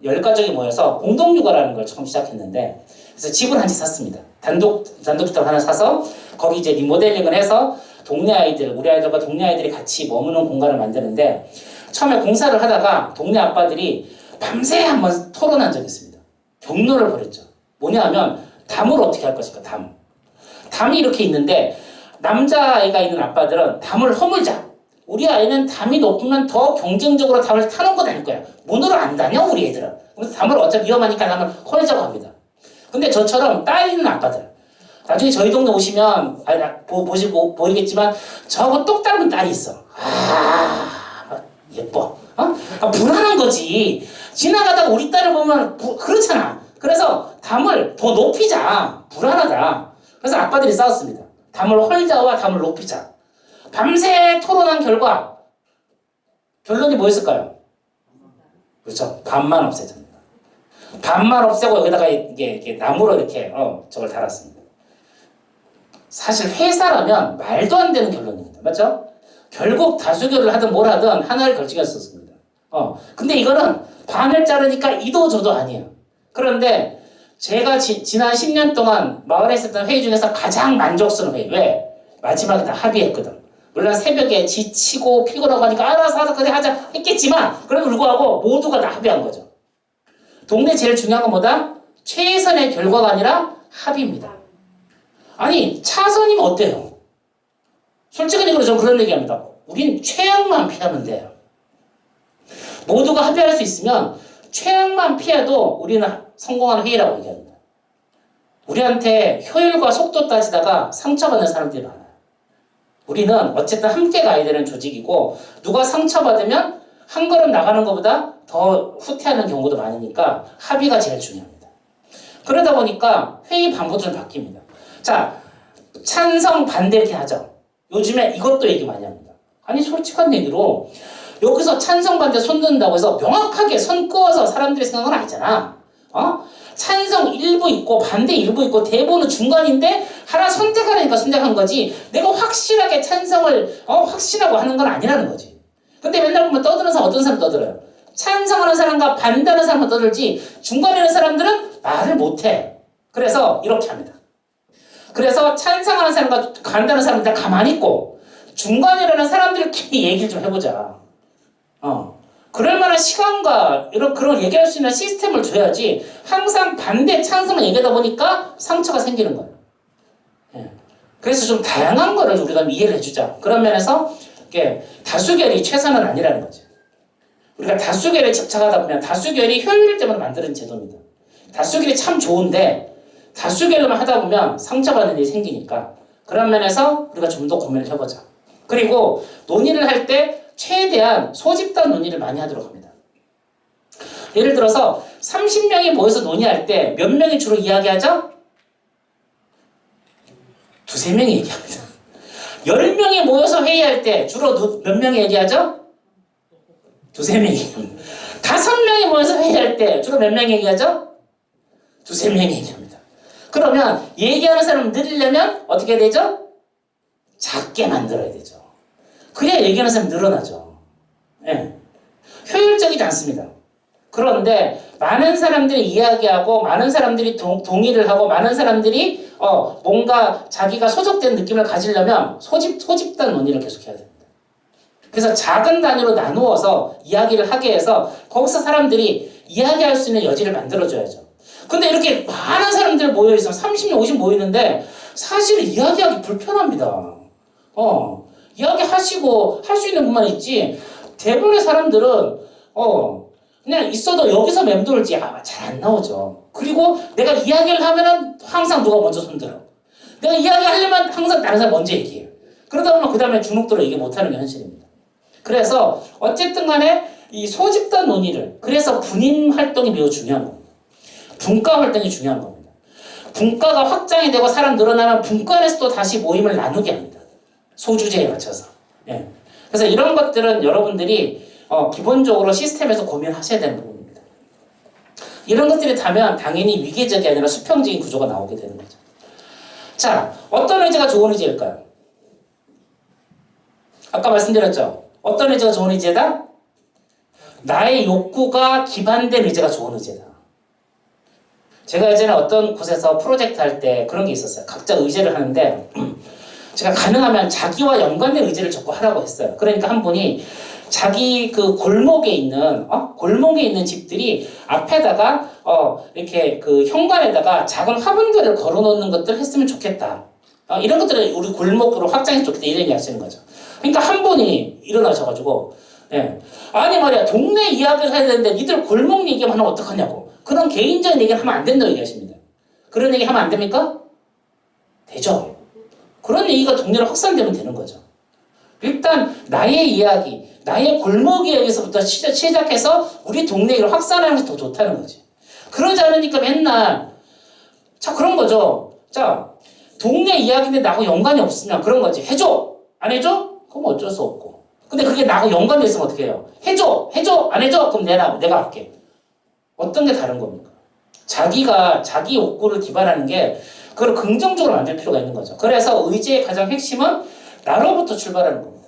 10가족이 모여서 공동육아라는 걸 처음 시작했는데, 그래서 집을 한 채 샀습니다. 단독주택 하나 사서 거기 이제 리모델링을 해서 동네 아이들, 우리 아이들과 동네 아이들이 같이 머무는 공간을 만드는데, 처음에 공사를 하다가 동네 아빠들이 밤새 한번 토론한 적이 있습니다. 경로를 벌였죠. 뭐냐면 담을 어떻게 할 것인가, 담이 이렇게 있는데 남자아이가 있는 아빠들은 담을 허물자. 우리 아이는 담이 높으면 더 경쟁적으로 담을 타는 거 다닐 거야. 문으로 안 다녀 우리 애들은. 그래서 담을 어차피 위험하니까 담을 허물자고 합니다. 근데 저처럼 딸 있는 아빠들, 나중에 저희 동네 오시면 보이겠지만 저하고 똑 닮은 딸이 있어. 예뻐. 불안한 거지. 지나가다가 우리 딸을 보면 그렇잖아. 그래서 담을 더 높이자. 불안하다. 그래서 아빠들이 싸웠습니다. 담을 헐자와 담을 높이자. 밤새 토론한 결과 결론이 뭐였을까요? 그렇죠. 반만 없애자. 반만 없애고 여기다가 이게 나무로 이렇게 저걸 달았습니다. 사실 회사라면 말도 안 되는 결론입니다. 맞죠? 결국 다수결을 하든 뭘 하든 하나를 결정했었습니다. 근데 이거는 반을 자르니까 이도저도 아니에요. 그런데 제가 지난 10년 동안 마을에 있었던 회의 중에서 가장 만족스러운 회의. 왜? 마지막에 다 합의했거든. 물론 새벽에 지치고 피곤하고 하니까 알아서 그래 하자 했겠지만 그래도 불구하고 모두가 다 합의한 거죠. 동네 제일 중요한 건 뭐다? 최선의 결과가 아니라 합의입니다. 아니 차선이면 어때요? 솔직히 저는 그런 얘기합니다. 우린 최악만 피하면 돼요. 모두가 합의할 수 있으면 최악만 피해도 우리는 성공하는 회의라고 얘기합니다. 우리한테 효율과 속도 따지다가 상처받는 사람들이 많아요. 우리는 어쨌든 함께 가야 되는 조직이고 누가 상처받으면 한 걸음 나가는 것보다 더 후퇴하는 경우도 많으니까 합의가 제일 중요합니다. 그러다 보니까 회의 방법도 좀 바뀝니다. 자, 찬성 반대 이렇게 하죠. 요즘에 이것도 얘기 많이 합니다. 아니 솔직한 얘기로 여기서 찬성 반대 손 든다고 해서 명확하게 선 그어서 사람들이 생각은 아니잖아. 찬성 일부 있고 반대 일부 있고 대부분은 중간인데 하나 선택하라니까 선택한 거지 내가 확실하게 찬성을 확신하고 하는 건 아니라는 거지. 근데 맨날 보면 떠드는 사람 어떤 사람 떠들어요? 찬성하는 사람과 반대하는 사람은 떠들지 중간에 있는 사람들은 말을 못해. 그래서 이렇게 합니다. 그래서 찬성하는 사람과 반대하는 사람들 가만히 있고 중간이라는 사람들끼리 얘기를 좀 해보자. 그럴 만한 시간과 그런 얘기할 수 있는 시스템을 줘야지 항상 반대 찬성만 얘기하다 보니까 상처가 생기는 거예요. 예. 그래서 좀 다양한 거를 우리가 이해를 해주자. 그런 면에서 다수결이 최선은 아니라는 거죠. 우리가 다수결에 집착하다 보면 다수결이 효율 때문에 만드는 제도입니다. 다수결이 참 좋은데 다수결로만 하다 보면 상처받는 일이 생기니까 그런 면에서 우리가 좀 더 고민을 해보자. 그리고 논의를 할 때 최대한 소집단 논의를 많이 하도록 합니다. 예를 들어서 30명이 모여서 논의할 때 몇 명이 주로 이야기하죠? 2-3명이 얘기합니다. 10명이 모여서 회의할 때 주로 몇 명이 얘기하죠? 2-3명이 얘기합니다. 5명이 모여서 회의할 때 주로 몇 명이 얘기하죠? 2-3명이 얘기합니다. 그러면 얘기하는 사람을 늘리려면 어떻게 해야 되죠? 작게 만들어야 되죠. 그래야 얘기하는 사람이 늘어나죠. 예. 효율적이지 않습니다. 그런데 많은 사람들이 이야기하고 많은 사람들이 동의를 하고 많은 사람들이 뭔가 자기가 소속된 느낌을 가지려면 소집단 논의를 계속해야 됩니다. 그래서 작은 단위로 나누어서 이야기를 하게 해서 거기서 사람들이 이야기할 수 있는 여지를 만들어줘야죠. 근데 이렇게 많은 사람들 모여있으면 30명, 50명 모이는데 사실 이야기하기 불편합니다. 이야기하시고 할 수 있는 것만 있지 대부분의 사람들은 그냥 있어도 여기서 맴돌지 잘 안 나오죠. 그리고 내가 이야기를 하면은 항상 누가 먼저 손들어. 내가 이야기하려면 항상 다른 사람 먼저 얘기해요. 그러다 보면 그 다음에 주눅들어 얘기 못하는 게 현실입니다. 그래서 어쨌든 간에 이 소집단 논의를 그래서 분임 활동이 매우 중요한 겁니다. 분과 활동이 중요한 겁니다. 분과가 확장이 되고 사람 늘어나면 분과 안에서 또 다시 모임을 나누게 합니다. 소주제에 맞춰서. 예. 그래서 이런 것들은 여러분들이 기본적으로 시스템에서 고민하셔야 되는 부분입니다. 이런 것들이 다면 당연히 위계적이 아니라 수평적인 구조가 나오게 되는 거죠. 자, 어떤 의제가 좋은 의제일까요? 아까 말씀드렸죠? 어떤 의제가 좋은 의제다? 나의 욕구가 기반된 의제가 좋은 의제다. 제가 예전에 어떤 곳에서 프로젝트 할 때 그런 게 있었어요. 각자 의제를 하는데 제가 가능하면 자기와 연관된 의제를 자꾸 하라고 했어요. 그러니까 한 분이 자기 그 골목에 있는 집들이 앞에다가 이렇게 그 현관에다가 작은 화분들을 걸어놓는 것들을 했으면 좋겠다. 이런 것들을 우리 골목으로 확장해서 좋겠다 이런 얘기 하시는 거죠. 그러니까 한 분이 일어나셔가지고 예. 아니 말이야 동네 이야기를 해야 되는데 니들 골목 얘기만 하면 어떡하냐고. 그런 개인적인 얘기를 하면 안 된다고 얘기하십니다. 그런 얘기 하면 안 됩니까? 되죠. 그런 얘기가 동네로 확산되면 되는 거죠. 일단 나의 이야기, 나의 골목 이야기에서부터 시작해서 우리 동네 얘기를 확산하는 것이 더 좋다는 거지. 그러지 않으니까 맨날 자 그런 거죠. 자 동네 이야기인데 나하고 연관이 없으면 그런 거지. 해줘? 안 해줘? 그럼 어쩔 수 없고. 근데 그게 나하고 연관이 있으면 어떻게 해요? 해줘? 해줘? 안 해줘? 그럼 내가 할게. 어떤 게 다른 겁니까? 자기가 자기 욕구를 기반하는 게 그걸 긍정적으로 만들 필요가 있는 거죠. 그래서 의지의 가장 핵심은 나로부터 출발하는 겁니다.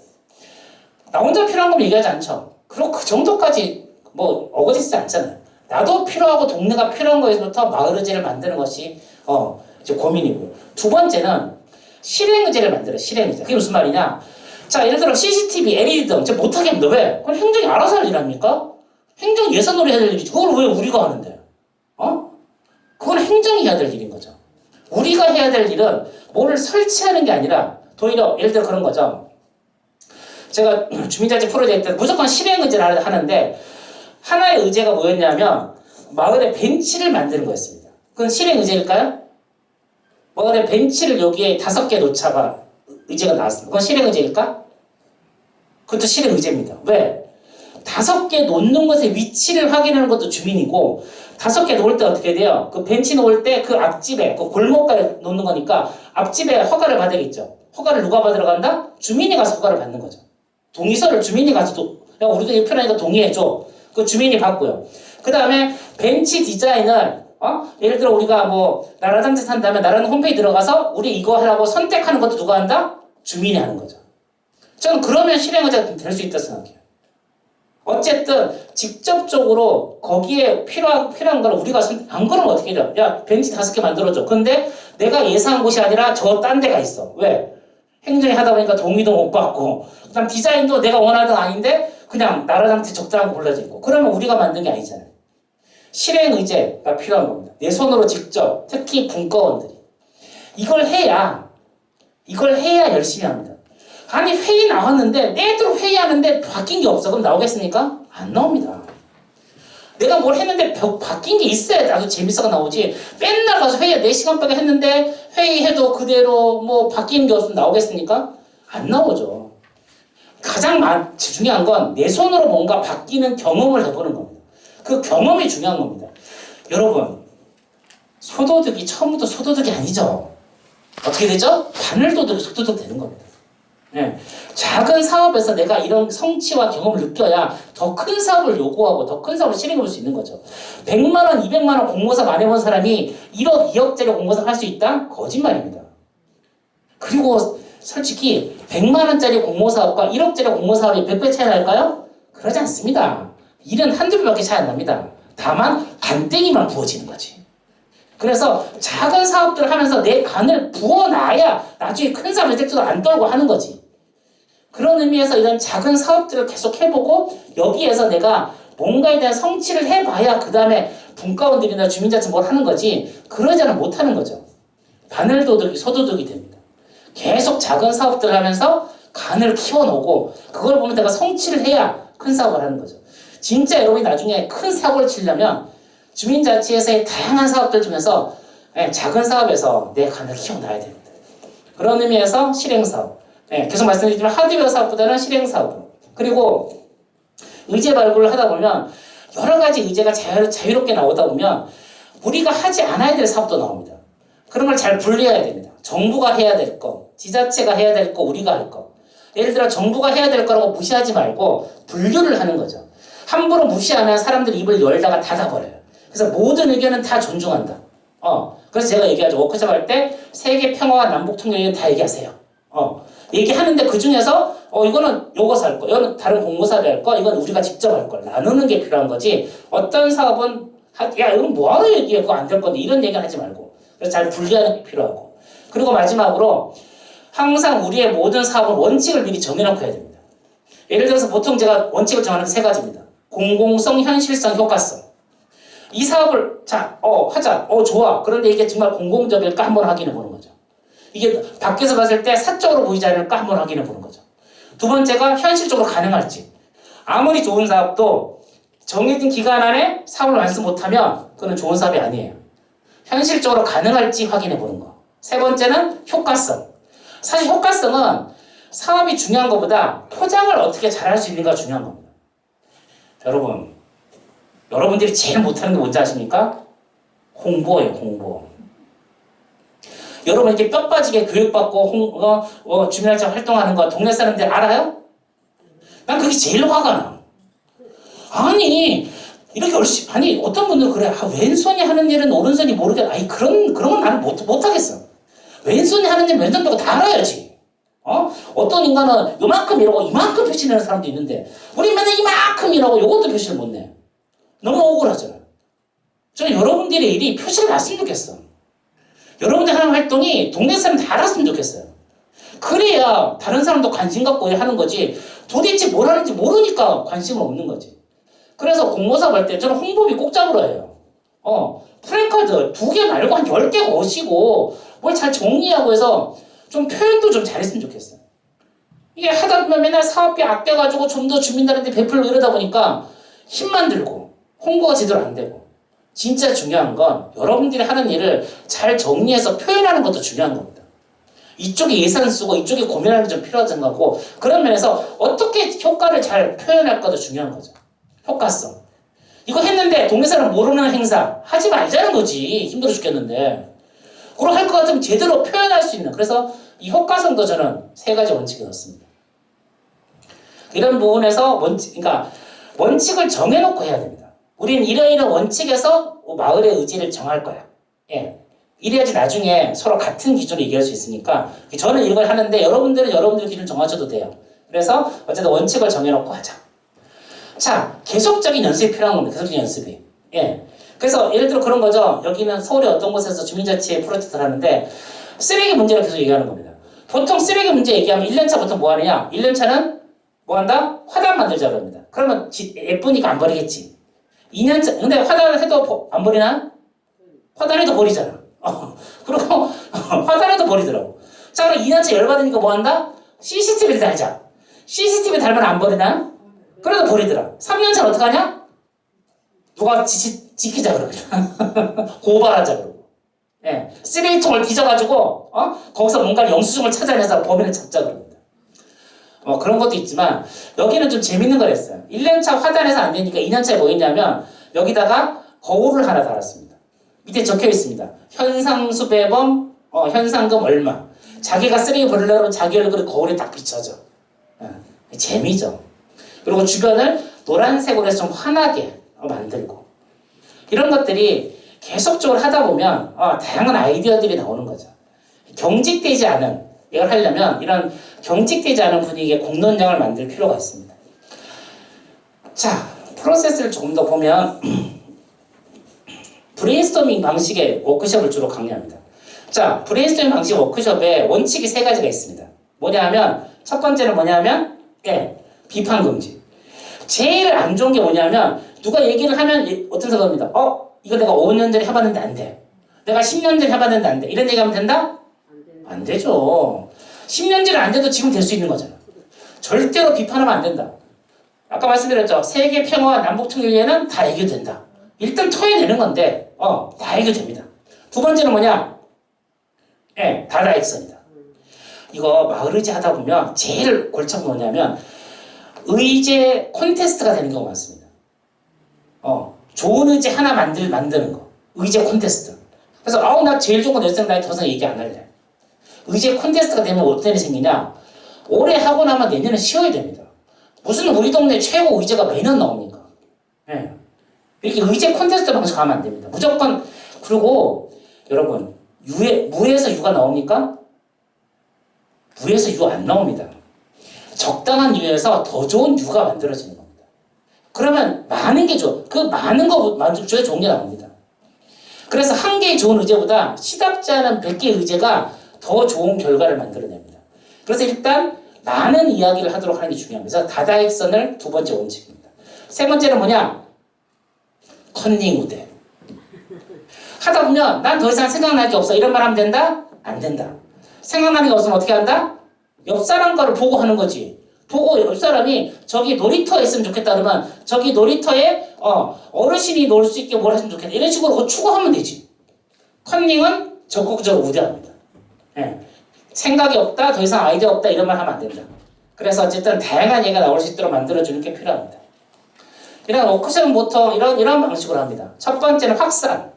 나 혼자 필요한 건 얘기하지 않죠. 그리고 그 정도까지 뭐 어거지지 않잖아요. 나도 필요하고 동네가 필요한 거에서부터 마을 의제를 만드는 것이 이제 고민이고요. 두 번째는 실행 의제를 만들어요. 실행 의제. 그게 무슨 말이냐? 자 예를 들어 CCTV, LED 등 제가 못하게 합니다. 왜? 그건 행정이 알아서 할 일 아닙니까? 행정 예산으로 해야 될 일이지. 그걸 왜 우리가 하는데? 그건 행정이 해야 될 일인 거죠. 우리가 해야 될 일은 뭐를 설치하는 게 아니라 오히려 예를 들어 그런 거죠. 제가 주민자치 프로젝트 무조건 실행 의제를 하는데 하나의 의제가 뭐였냐면 마을에 벤치를 만드는 거였습니다. 그건 실행 의제일까요? 마을에 벤치를 여기에 5개 놓자가 의제가 나왔습니다. 그건 실행 의제일까? 그것도 실행 의제입니다. 왜? 5개 놓는 것의 위치를 확인하는 것도 주민이고 5개 놓을 때 어떻게 돼요? 그 벤치 놓을 때 그 앞집에 그 골목가에 놓는 거니까 앞집에 허가를 받아야겠죠. 허가를 누가 받으러 간다? 주민이 가서 허가를 받는 거죠. 동의서를 주민이 가서 야 우리도 이거 필요하니까 동의해줘. 그 주민이 받고요. 그 다음에 벤치 디자인을 예를 들어 우리가 뭐 나라단체 산다면 나라는 홈페이지 들어가서 우리 이거 하라고 선택하는 것도 누가 한다? 주민이 하는 거죠. 저는 그러면 실행의제가 될 수 있다고 생각해요. 어쨌든 직접적으로 거기에 필요한 걸 우리가 안 그러면 어떻게 해요? 야 벤치 5개 만들어줘. 근데 내가 예상한 곳이 아니라 저 딴 데가 있어. 왜? 행정이 하다 보니까 동의도 못 받고 그다음 디자인도 내가 원하던 아닌데 그냥 나라한테 적당한 거 골라져 있고 그러면 우리가 만든 게 아니잖아요. 실행 의제가 필요한 겁니다. 내 손으로 직접 특히 분과원들이 이걸 해야 열심히 합니다. 아니 회의 나왔는데 내대로 회의하는데 바뀐 게 없어. 그럼 나오겠습니까? 안 나옵니다. 내가 뭘 했는데 바뀐 게 있어야 아주 재밌어가 나오지. 맨날 가서 회의 4시간밖에 했는데 회의해도 그대로 뭐 바뀌는 게 없으면 나오겠습니까? 안 나오죠. 가장 중요한 건 내 손으로 뭔가 바뀌는 경험을 해보는 겁니다. 그 경험이 중요한 겁니다. 여러분 소도둑이 처음부터 소도둑이 아니죠. 어떻게 되죠? 바늘도둑이 소도둑 되는 겁니다. 네. 작은 사업에서 내가 이런 성취와 경험을 느껴야 더 큰 사업을 요구하고 더 큰 사업을 실행해 볼 수 있는 거죠. 100만 원, 200만 원 공모사업 안 해본 사람이 1억, 2억짜리 공모사업 할 수 있다? 거짓말입니다. 그리고 솔직히 100만 원짜리 공모사업과 1억짜리 공모사업이 100배 차이 날까요? 그러지 않습니다. 일은 한두 배밖에 차이 안 납니다. 다만 반땡이만 부어지는 거지. 그래서 작은 사업들을 하면서 내 간을 부어놔야 나중에 큰 사업 혜택도 안 떨고 하는 거지. 그런 의미에서 이런 작은 사업들을 계속 해보고 여기에서 내가 뭔가에 대한 성취를 해봐야 그 다음에 분과원들이나 주민자치 뭘 하는 거지. 그러지는 못하는 거죠. 바늘도둑이 소도둑이 됩니다. 계속 작은 사업들을 하면서 간을 키워놓고 그걸 보면 내가 성취를 해야 큰 사업을 하는 거죠. 진짜 여러분이 나중에 큰 사고를 치려면 주민자치에서의 다양한 사업들 중에서 작은 사업에서 내 간을 키워놔야 됩니다. 그런 의미에서 실행사업. 계속 말씀드리지만 하드웨어 사업보다는 실행사업. 그리고 의제 발굴을 하다 보면 여러 가지 의제가 자유롭게 나오다 보면 우리가 하지 않아야 될 사업도 나옵니다. 그런 걸 잘 분리해야 됩니다. 정부가 해야 될 거, 지자체가 해야 될 거, 우리가 할 거. 예를 들어 정부가 해야 될 거라고 무시하지 말고 분류를 하는 거죠. 함부로 무시하면 사람들이 입을 열다가 닫아버려요. 그래서 모든 의견은 다 존중한다. 그래서 제가 얘기하죠. 워크숍 할 때 세계 평화와 남북 통일은 다 얘기하세요. 얘기하는데 그 중에서 이거는 요거사 할 거, 이거는 다른 공모사를 할 거, 이건 우리가 직접 할 걸 나누는 게 필요한 거지. 어떤 사업은 야 이건 뭐하러 얘기해, 그거 안 될 건데 이런 얘기 하지 말고. 그래서 잘 분리하는 게 필요하고. 그리고 마지막으로 항상 우리의 모든 사업은 원칙을 미리 정해놓고 해야 됩니다. 예를 들어서 보통 제가 원칙을 정하는 게 세 가지입니다. 공공성, 현실성, 효과성. 이 사업을 하자. 좋아. 그런데 이게 정말 공공적일까 한번 확인해 보는 거죠. 이게 밖에서 봤을 때 사적으로 보이지 않을까 한번 확인해 보는 거죠. 두 번째가 현실적으로 가능할지. 아무리 좋은 사업도 정해진 기간 안에 사업을 완수 못하면 그건 좋은 사업이 아니에요. 현실적으로 가능할지 확인해 보는 거. 세 번째는 효과성. 사실 효과성은 사업이 중요한 것보다 포장을 어떻게 잘할 수 있는가 중요한 겁니다. 여러분들이 제일 못하는 게 뭔지 아십니까? 홍보예요, 홍보. 여러분 이렇게 뼈 빠지게 교육받고 주민활동 활동하는 거 동네 사람들 알아요? 난 그게 제일 화가 나. 아니 이렇게 열심히 아니 어떤 분들은 그래. 왼손이 하는 일은 오른손이 모르겠. 아니 그런 건 나는 못하겠어. 왼손이 하는 일 왼손 빼고 다 알아야지. 어떤 인간은 요만큼 이러고 이만큼 표시내는 사람도 있는데 우리 맨날 이만큼 이라고 요것도 표시를 못 내. 너무 억울하잖아. 저는 여러분들의 일이 표시를 놨으면 좋겠어. 여러분들 하는 활동이 동네 사람 다 알았으면 좋겠어요. 그래야 다른 사람도 관심 갖고 하는 거지. 도대체 뭘 하는지 모르니까 관심은 없는 거지. 그래서 공모사업 할 때 저는 홍보비 꼭 잡으라 해요. 프랜카드 2개 말고 한 10개 거시고 뭘 잘 정리하고 해서 좀 표현도 좀 잘했으면 좋겠어요. 이게 하다 보면 맨날 사업비 아껴가지고 좀 더 주민들한테 베풀고 이러다 보니까 힘만 들고 홍보가 제대로 안 되고. 진짜 중요한 건 여러분들이 하는 일을 잘 정리해서 표현하는 것도 중요한 겁니다. 이쪽에 예산 쓰고 이쪽에 고민하는 게 좀 필요하다고 생각하고 그런 면에서 어떻게 효과를 잘 표현할까도 중요한 거죠. 효과성. 이거 했는데 동네 사람 모르는 행사 하지 말자는 거지. 힘들어 죽겠는데. 그걸 할 것 같으면 제대로 표현할 수 있는. 그래서 이 효과성도 저는 3가지 원칙에 넣습니다. 이런 부분에서 그러니까 원칙을 정해놓고 해야 됩니다. 우리는 이러이러한 원칙에서 마을의 의지를 정할 거야. 예. 이래야지 나중에 서로 같은 기준으로 얘기할 수 있으니까 저는 이걸 하는데 여러분들은 여러분들 기준 정하셔도 돼요. 그래서 어쨌든 원칙을 정해놓고 하자. 자, 계속적인 연습이 필요한 겁니다. 계속적인 연습이. 예. 그래서 예를 들어 그런 거죠. 여기는 서울의 어떤 곳에서 주민자치회 프로젝트를 하는데 쓰레기 문제를 계속 얘기하는 겁니다. 보통 쓰레기 문제 얘기하면 1년차 부터 뭐 하느냐? 1년차는 뭐 한다? 화단 만들자 그럽니다. 그러면 예쁘니까 안 버리겠지. 2년차, 근데 화단을 해도 안 버리나? 화단해도 버리잖아. 그리고 화단해도 버리더라고. 자, 그럼 2년차 열받으니까 뭐 한다? CCTV를 달자. CCTV 달면 안 버리나? 그래도 버리더라. 3년차는 어떡하냐? 누가 지키자 그럽니다. 고발하자 그러고. 예. 쓰레기통을 뒤져가지고, 거기서 뭔가 영수증을 찾아내서 범인을 잡자 그럽니다. 그런 것도 있지만, 여기는 좀 재밌는 걸 했어요. 1년차 화단해서 안 되니까 2년차에 뭐 했냐면, 여기다가 거울을 하나 달았습니다. 밑에 적혀 있습니다. 현상수배범, 현상금 얼마. 자기가 쓰레기 버리려면 자기 얼굴이 거울에 딱 비춰져. 재미죠. 그리고 주변을 노란색으로 해서 좀 환하게 만들고. 이런 것들이 계속적으로 하다 보면 다양한 아이디어들이 나오는 거죠. 경직되지 않은, 이걸 하려면 이런 경직되지 않은 분위기의 공론장을 만들 필요가 있습니다. 자, 프로세스를 조금 더 보면 브레인스토밍 방식의 워크숍을 주로 강의합니다. 자, 브레인스토밍 방식 워크숍에 원칙이 3가지가 있습니다. 뭐냐면 첫 번째는 뭐냐면 비판 금지. 제일 안 좋은 게 뭐냐면 누가 얘기를 하면 어떤 생각입니다. 이거 내가 5년 전에 해봤는데 안 돼. 내가 10년 전에 해봤는데 안 돼. 이런 얘기하면 된다? 안 되죠. 10년 전에 안 돼도 지금 될 수 있는 거잖아. 절대로 비판하면 안 된다. 아까 말씀드렸죠. 세계 평화와 남북 통일에는 다 해결된다. 일단 토해내는 건데 다 해결됩니다. 두 번째는 뭐냐? 다다익선이다. 이거 마을의제 하다 보면 제일 골치 아픈 뭐냐면 의제 콘테스트가 되는 경우가 많습니다. 좋은 의제 하나 만드는 거. 의제 콘테스트. 그래서 나 제일 좋은 건 내 생각에 더 이상 얘기 안 할래. 의제 콘테스트가 되면 어떤 일이 생기냐? 올해 하고 나면 내년에 쉬어야 됩니다. 무슨 우리 동네 최고 의제가 매년 나옵니까? 이렇게 의제 콘테스트 방식 가면 안 됩니다. 무조건. 그리고 여러분 무에서 유가 나옵니까? 무에서 유 안 나옵니다. 적당한 유에서 더 좋은 유가 만들어지는 겁니다. 그러면 많은 게 좋아. 그 많은 거 만족줘야 좋은 게 나옵니다. 그래서 한 개의 좋은 의제보다 시답지 않은 100개의 의제가 더 좋은 결과를 만들어냅니다. 그래서 일단 많은 이야기를 하도록 하는 게 중요합니다. 그래서 다다익선을 두 번째 원칙입니다. 세 번째는 뭐냐? 컨닝 우대. 하다 보면 난 더 이상 생각날 게 없어. 이런 말 하면 된다? 안 된다. 생각나는 게 없으면 어떻게 한다? 옆 사람 거를 보고 하는 거지. 보고 옆 사람이 저기 놀이터에 있으면 좋겠다 그러면 저기 놀이터에 어르신이 놀 수 있게 뭘 했으면 좋겠다. 이런 식으로 추구하면 되지. 컨닝은 적극적으로 우대합니다. 예. 생각이 없다, 더 이상 아이디어 없다 이런 말 하면 안 된다. 그래서 어쨌든 다양한 얘기가 나올 수 있도록 만들어주는 게 필요합니다. 이런 워크숍은 보통 이런 방식으로 합니다. 첫 번째는 확산.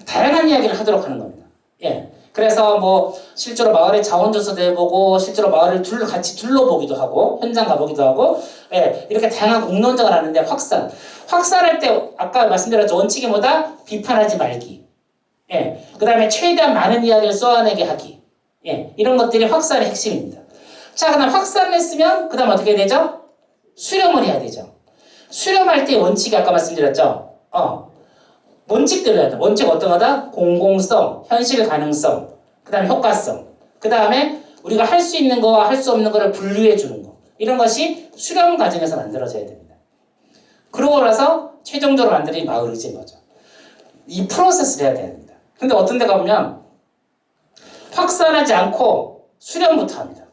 다양한 이야기를 하도록 하는 겁니다. 예. 그래서 뭐 실제로 마을에 자원조사도 해보고 실제로 마을을 같이 둘러보기도 하고 현장 가보기도 하고 예. 이렇게 다양한 공론장을 하는데 확산할 때 아까 말씀드렸죠. 원칙이 뭐다? 비판하지 말기. 예. 그 다음에 최대한 많은 이야기를 쏘아내게 하기. 예. 이런 것들이 확산의 핵심입니다. 자, 그 다음 확산을 했으면 그 다음 어떻게 해야 되죠? 수렴을 해야 되죠. 수렴할 때 원칙이 아까 말씀드렸죠. 원칙대로 해야 돼. 원칙 어떤 거다? 공공성, 현실 가능성, 그 다음에 효과성, 그 다음에 우리가 할 수 있는 거와 할 수 없는 거를 분류해 주는 거. 이런 것이 수렴 과정에서 만들어져야 됩니다. 그러고 나서 최종적으로 만드는 마을 의제인 거죠. 이 프로세스를 해야 됩니다. 근데 어떤 데 가보면 확산하지 않고 수렴부터 합니다.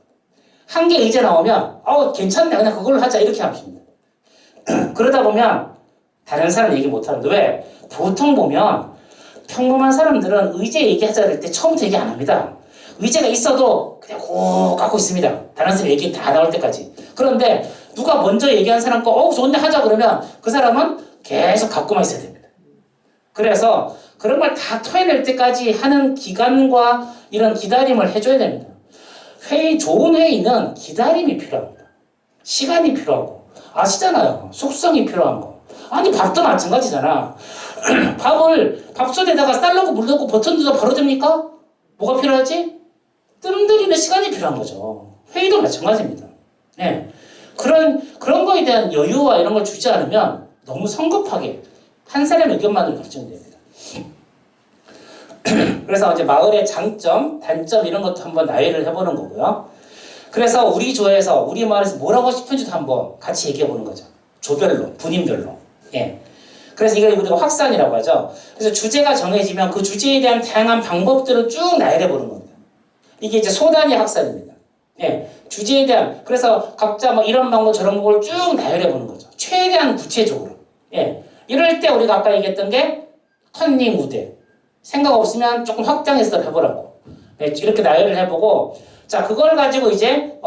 한 개 의제 나오면 괜찮네. 그냥 그걸로 하자. 이렇게 합니다. 그러다 보면 다른 사람 얘기 못하는데 왜? 보통 보면 평범한 사람들은 의제 얘기하자 할 때 처음부터 얘기 안 합니다. 의제가 있어도 그냥 꼭 갖고 있습니다. 다른 사람 얘기 다 나올 때까지. 그런데 누가 먼저 얘기한 사람 거 좋은데 하자 그러면 그 사람은 계속 갖고만 있어야 됩니다. 그래서 그런 걸 다 토해낼 때까지 하는 기간과 이런 기다림을 해줘야 됩니다. 좋은 회의는 기다림이 필요합니다. 시간이 필요하고 아시잖아요. 숙성이 필요한 거. 아니 밥도 마찬가지잖아. 밥솥에다가 쌀 넣고 물 넣고 버튼 눌러 바로 됩니까? 뭐가 필요하지? 뜸 들이는 시간이 필요한 거죠. 회의도 마찬가지입니다. 네. 그런 거에 대한 여유와 이런 걸 주지 않으면 너무 성급하게 한 사람의 의견만으로 결정됩니다. 그래서 이제 마을의 장점, 단점 이런 것도 한번 나열을 해보는 거고요. 그래서 우리 조에서 우리 마을에서 뭘 하고 싶은지도 한번 같이 얘기해 보는 거죠. 조별로, 분인별로. 예. 그래서 이걸 우리가 확산이라고 하죠. 그래서 주제가 정해지면 그 주제에 대한 다양한 방법들을 쭉 나열해 보는 겁니다. 이게 이제 소단위 확산입니다. 예. 주제에 대한, 그래서 각자 뭐 이런 방법 저런 방법을 쭉 나열해 보는 거죠. 최대한 구체적으로. 예. 이럴 때 우리가 아까 얘기했던 게 컨닝 우대. 생각 없으면 조금 확장해서 해보라고. 예. 이렇게 나열을 해보고, 자, 그걸 가지고 이제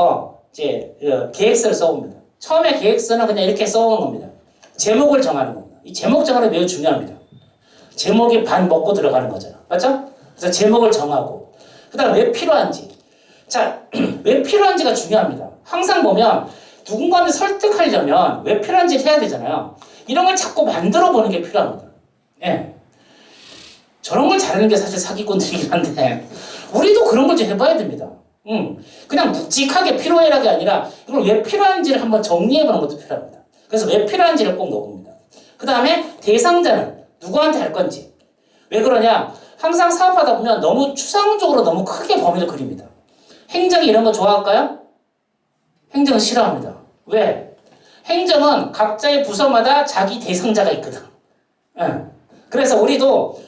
계획서를 써봅니다. 처음에 계획서는 그냥 이렇게 써오는 겁니다. 제목을 정하는 겁니다. 이 제목 정하는 게 매우 중요합니다. 제목이 반 먹고 들어가는 거잖아. 맞죠? 그래서 제목을 정하고 그 다음 왜 필요한지. 자, 왜 필요한지가 중요합니다. 항상 보면 누군가를 설득하려면 왜 필요한지를 해야 되잖아요. 이런 걸 자꾸 만들어 보는 게 필요합니다. 예. 저런 걸 잘하는 게 사실 사기꾼들이긴 한데 우리도 그런 걸 좀 해봐야 됩니다. 그냥 묵직하게 필요해라가 아니라 이걸 왜 필요한지를 한번 정리해보는 것도 필요합니다. 그래서 왜 필요한지를 꼭 넣어봅니다. 그 다음에 대상자는 누구한테 할 건지. 왜 그러냐? 항상 사업하다 보면 너무 추상적으로 너무 크게 범위를 그립니다. 행정이 이런 거 좋아할까요? 행정은 싫어합니다. 왜? 행정은 각자의 부서마다 자기 대상자가 있거든. 그래서 우리도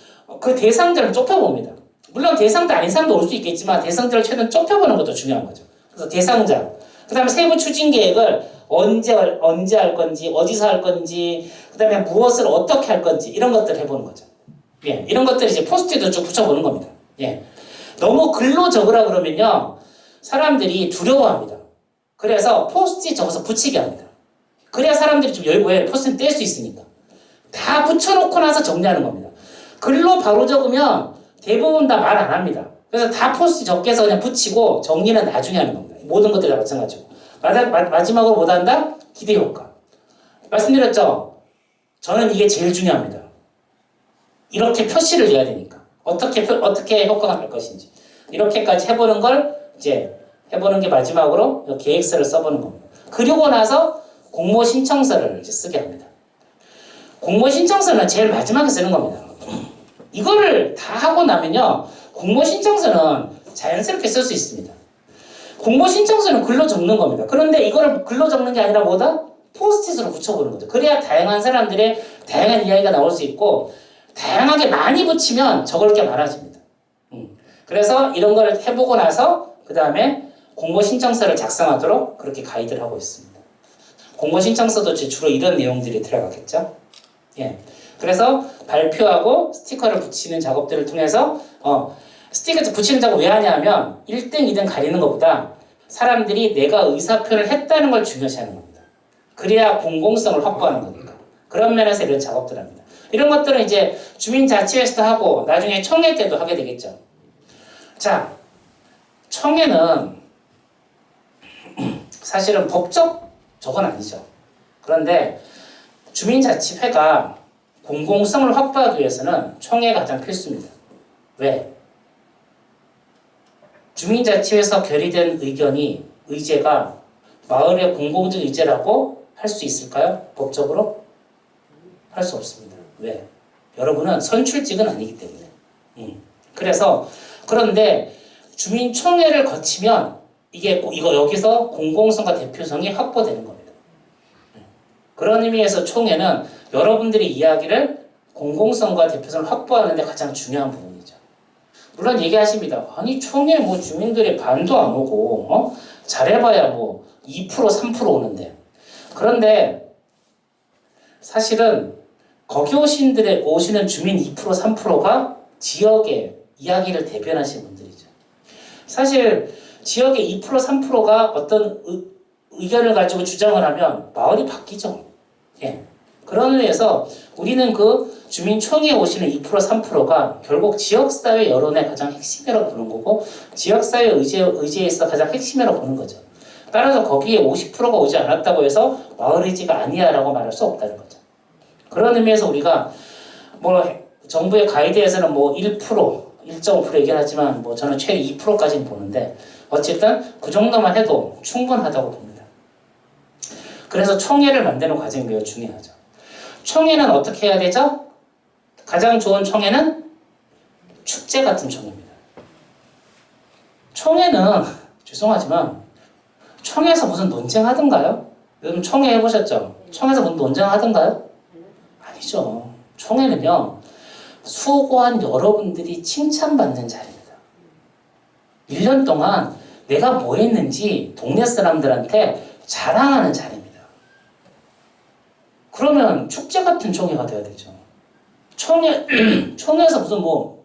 그 대상자를 좁혀봅니다. 물론 대상자 아닌 사람도 올 수 있겠지만 대상자를 최대한 좁혀보는 것도 중요한 거죠. 그래서 대상자. 그 다음에 세부 추진 계획을 언제 할 건지, 어디서 할 건지, 그 다음에 무엇을 어떻게 할 건지, 이런 것들을 해보는 거죠. 예, 이런 것들을 이제 포스트잇도 쭉 붙여보는 겁니다. 예. 너무 글로 적으라 그러면요, 사람들이 두려워합니다. 그래서 포스트잇 적어서 붙이게 합니다. 그래야 사람들이 좀 여유에 포스트잇 뗄 수 있으니까. 다 붙여놓고 나서 정리하는 겁니다. 글로 바로 적으면 대부분 다 말 안 합니다. 그래서 다 포스트잇 적게 해서 그냥 붙이고 정리는 나중에 하는 겁니다. 모든 것들이 다 마찬가지고. 마지막으로 못 한다? 기대 효과. 말씀드렸죠? 저는 이게 제일 중요합니다. 이렇게 표시를 해야 되니까. 어떻게 효과가 날 것인지. 이렇게까지 해보는 걸 이제 해보는 게 마지막으로 계획서를 써보는 겁니다. 그리고 나서 공모 신청서를 이제 쓰게 합니다. 공모 신청서는 제일 마지막에 쓰는 겁니다. 이거를 다 하고 나면요, 공모 신청서는 자연스럽게 쓸 수 있습니다. 공모 신청서는 글로 적는 겁니다. 그런데 이거를 글로 적는 게 아니라 뭐다? 포스트잇으로 붙여보는 거죠. 그래야 다양한 사람들의 다양한 이야기가 나올 수 있고, 다양하게 많이 붙이면 적을 게 많아집니다. 그래서 이런 걸 해보고 나서 그 다음에 공모 신청서를 작성하도록 그렇게 가이드를 하고 있습니다. 공모 신청서도 주로 이런 내용들이 들어가겠죠. 예. 그래서 발표하고 스티커를 붙이는 작업들을 통해서 스티커 붙이는 작업 왜 하냐면 1등, 2등 가리는 것보다 사람들이 내가 의사표현을 했다는 걸 중요시하는 겁니다. 그래야 공공성을 확보하는 거니까. 그런 면에서 이런 작업들을 합니다. 이런 것들은 이제 주민자치회에서도 하고 나중에 청회 때도 하게 되겠죠. 자, 청회는 사실은 법적 저건 아니죠. 그런데 주민자치회가 공공성을 확보하기 위해서는 청회가 가장 필수입니다. 왜? 주민자치회에서 결의된 의제가 마을의 공공적 의제라고 할 수 있을까요? 법적으로? 할 수 없습니다. 왜? 여러분은 선출직은 아니기 때문에. 그런데 주민총회를 거치면 이거 여기서 공공성과 대표성이 확보되는 겁니다. 그런 의미에서 총회는 여러분들의 이야기를 공공성과 대표성을 확보하는 데 가장 중요한 부분이죠. 물론 얘기하십니다. 아니 총회 뭐 주민들의 반도 안 오고 잘해봐야 뭐 2% 3% 오는데. 그런데 사실은 거기 오시는 주민 2% 3%가 지역의 이야기를 대변하시는 분들이죠. 사실 지역의 2% 3%가 어떤 의견을 가지고 주장을 하면 마을이 바뀌죠. 예. 그런 의미에서 우리는 그 주민총회에 오시는 2% 3%가 결국 지역사회 여론의 가장 핵심이라고 보는 거고 지역사회 의제에 있어 가장 핵심이라고 보는 거죠. 따라서 거기에 50%가 오지 않았다고 해서 마을 의지가 아니야 라고 말할 수 없다는 거죠. 그런 의미에서 우리가 뭐 정부의 가이드에서는 뭐 1%, 1.5% 얘기하지만 뭐 저는 최대 2%까지는 보는데 어쨌든 그 정도만 해도 충분하다고 봅니다. 그래서 총회를 만드는 과정이 매우 중요하죠. 총회는 어떻게 해야 되죠? 가장 좋은 총회는 축제 같은 총회입니다. 총회는 죄송하지만 총회에서 무슨 논쟁하던가요? 여러분 총회 해보셨죠? 총회에서 무슨 논쟁하던가요? 아니죠. 총회는요, 수고한 여러분들이 칭찬받는 자리입니다. 1년 동안 내가 뭐 했는지 동네 사람들한테 자랑하는 자리입니다. 그러면 축제 같은 총회가 돼야 되죠. 총회에서 무슨 뭐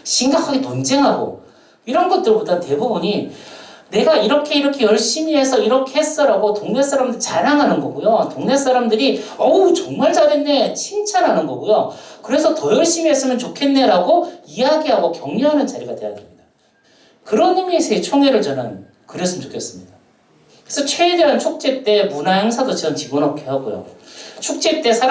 심각하게 논쟁하고 이런 것들보다 대부분이 내가 이렇게 열심히 해서 이렇게 했어라고 동네 사람들 자랑하는 거고요. 동네 사람들이 어우 정말 잘했네 칭찬하는 거고요. 그래서 더 열심히 했으면 좋겠네라고 이야기하고 격려하는 자리가 돼야 됩니다. 그런 의미에서의 총회를 저는 그렸으면 좋겠습니다. 그래서 최대한 축제 때 문화 행사도 저는 집어넣게 하고요. 축제 때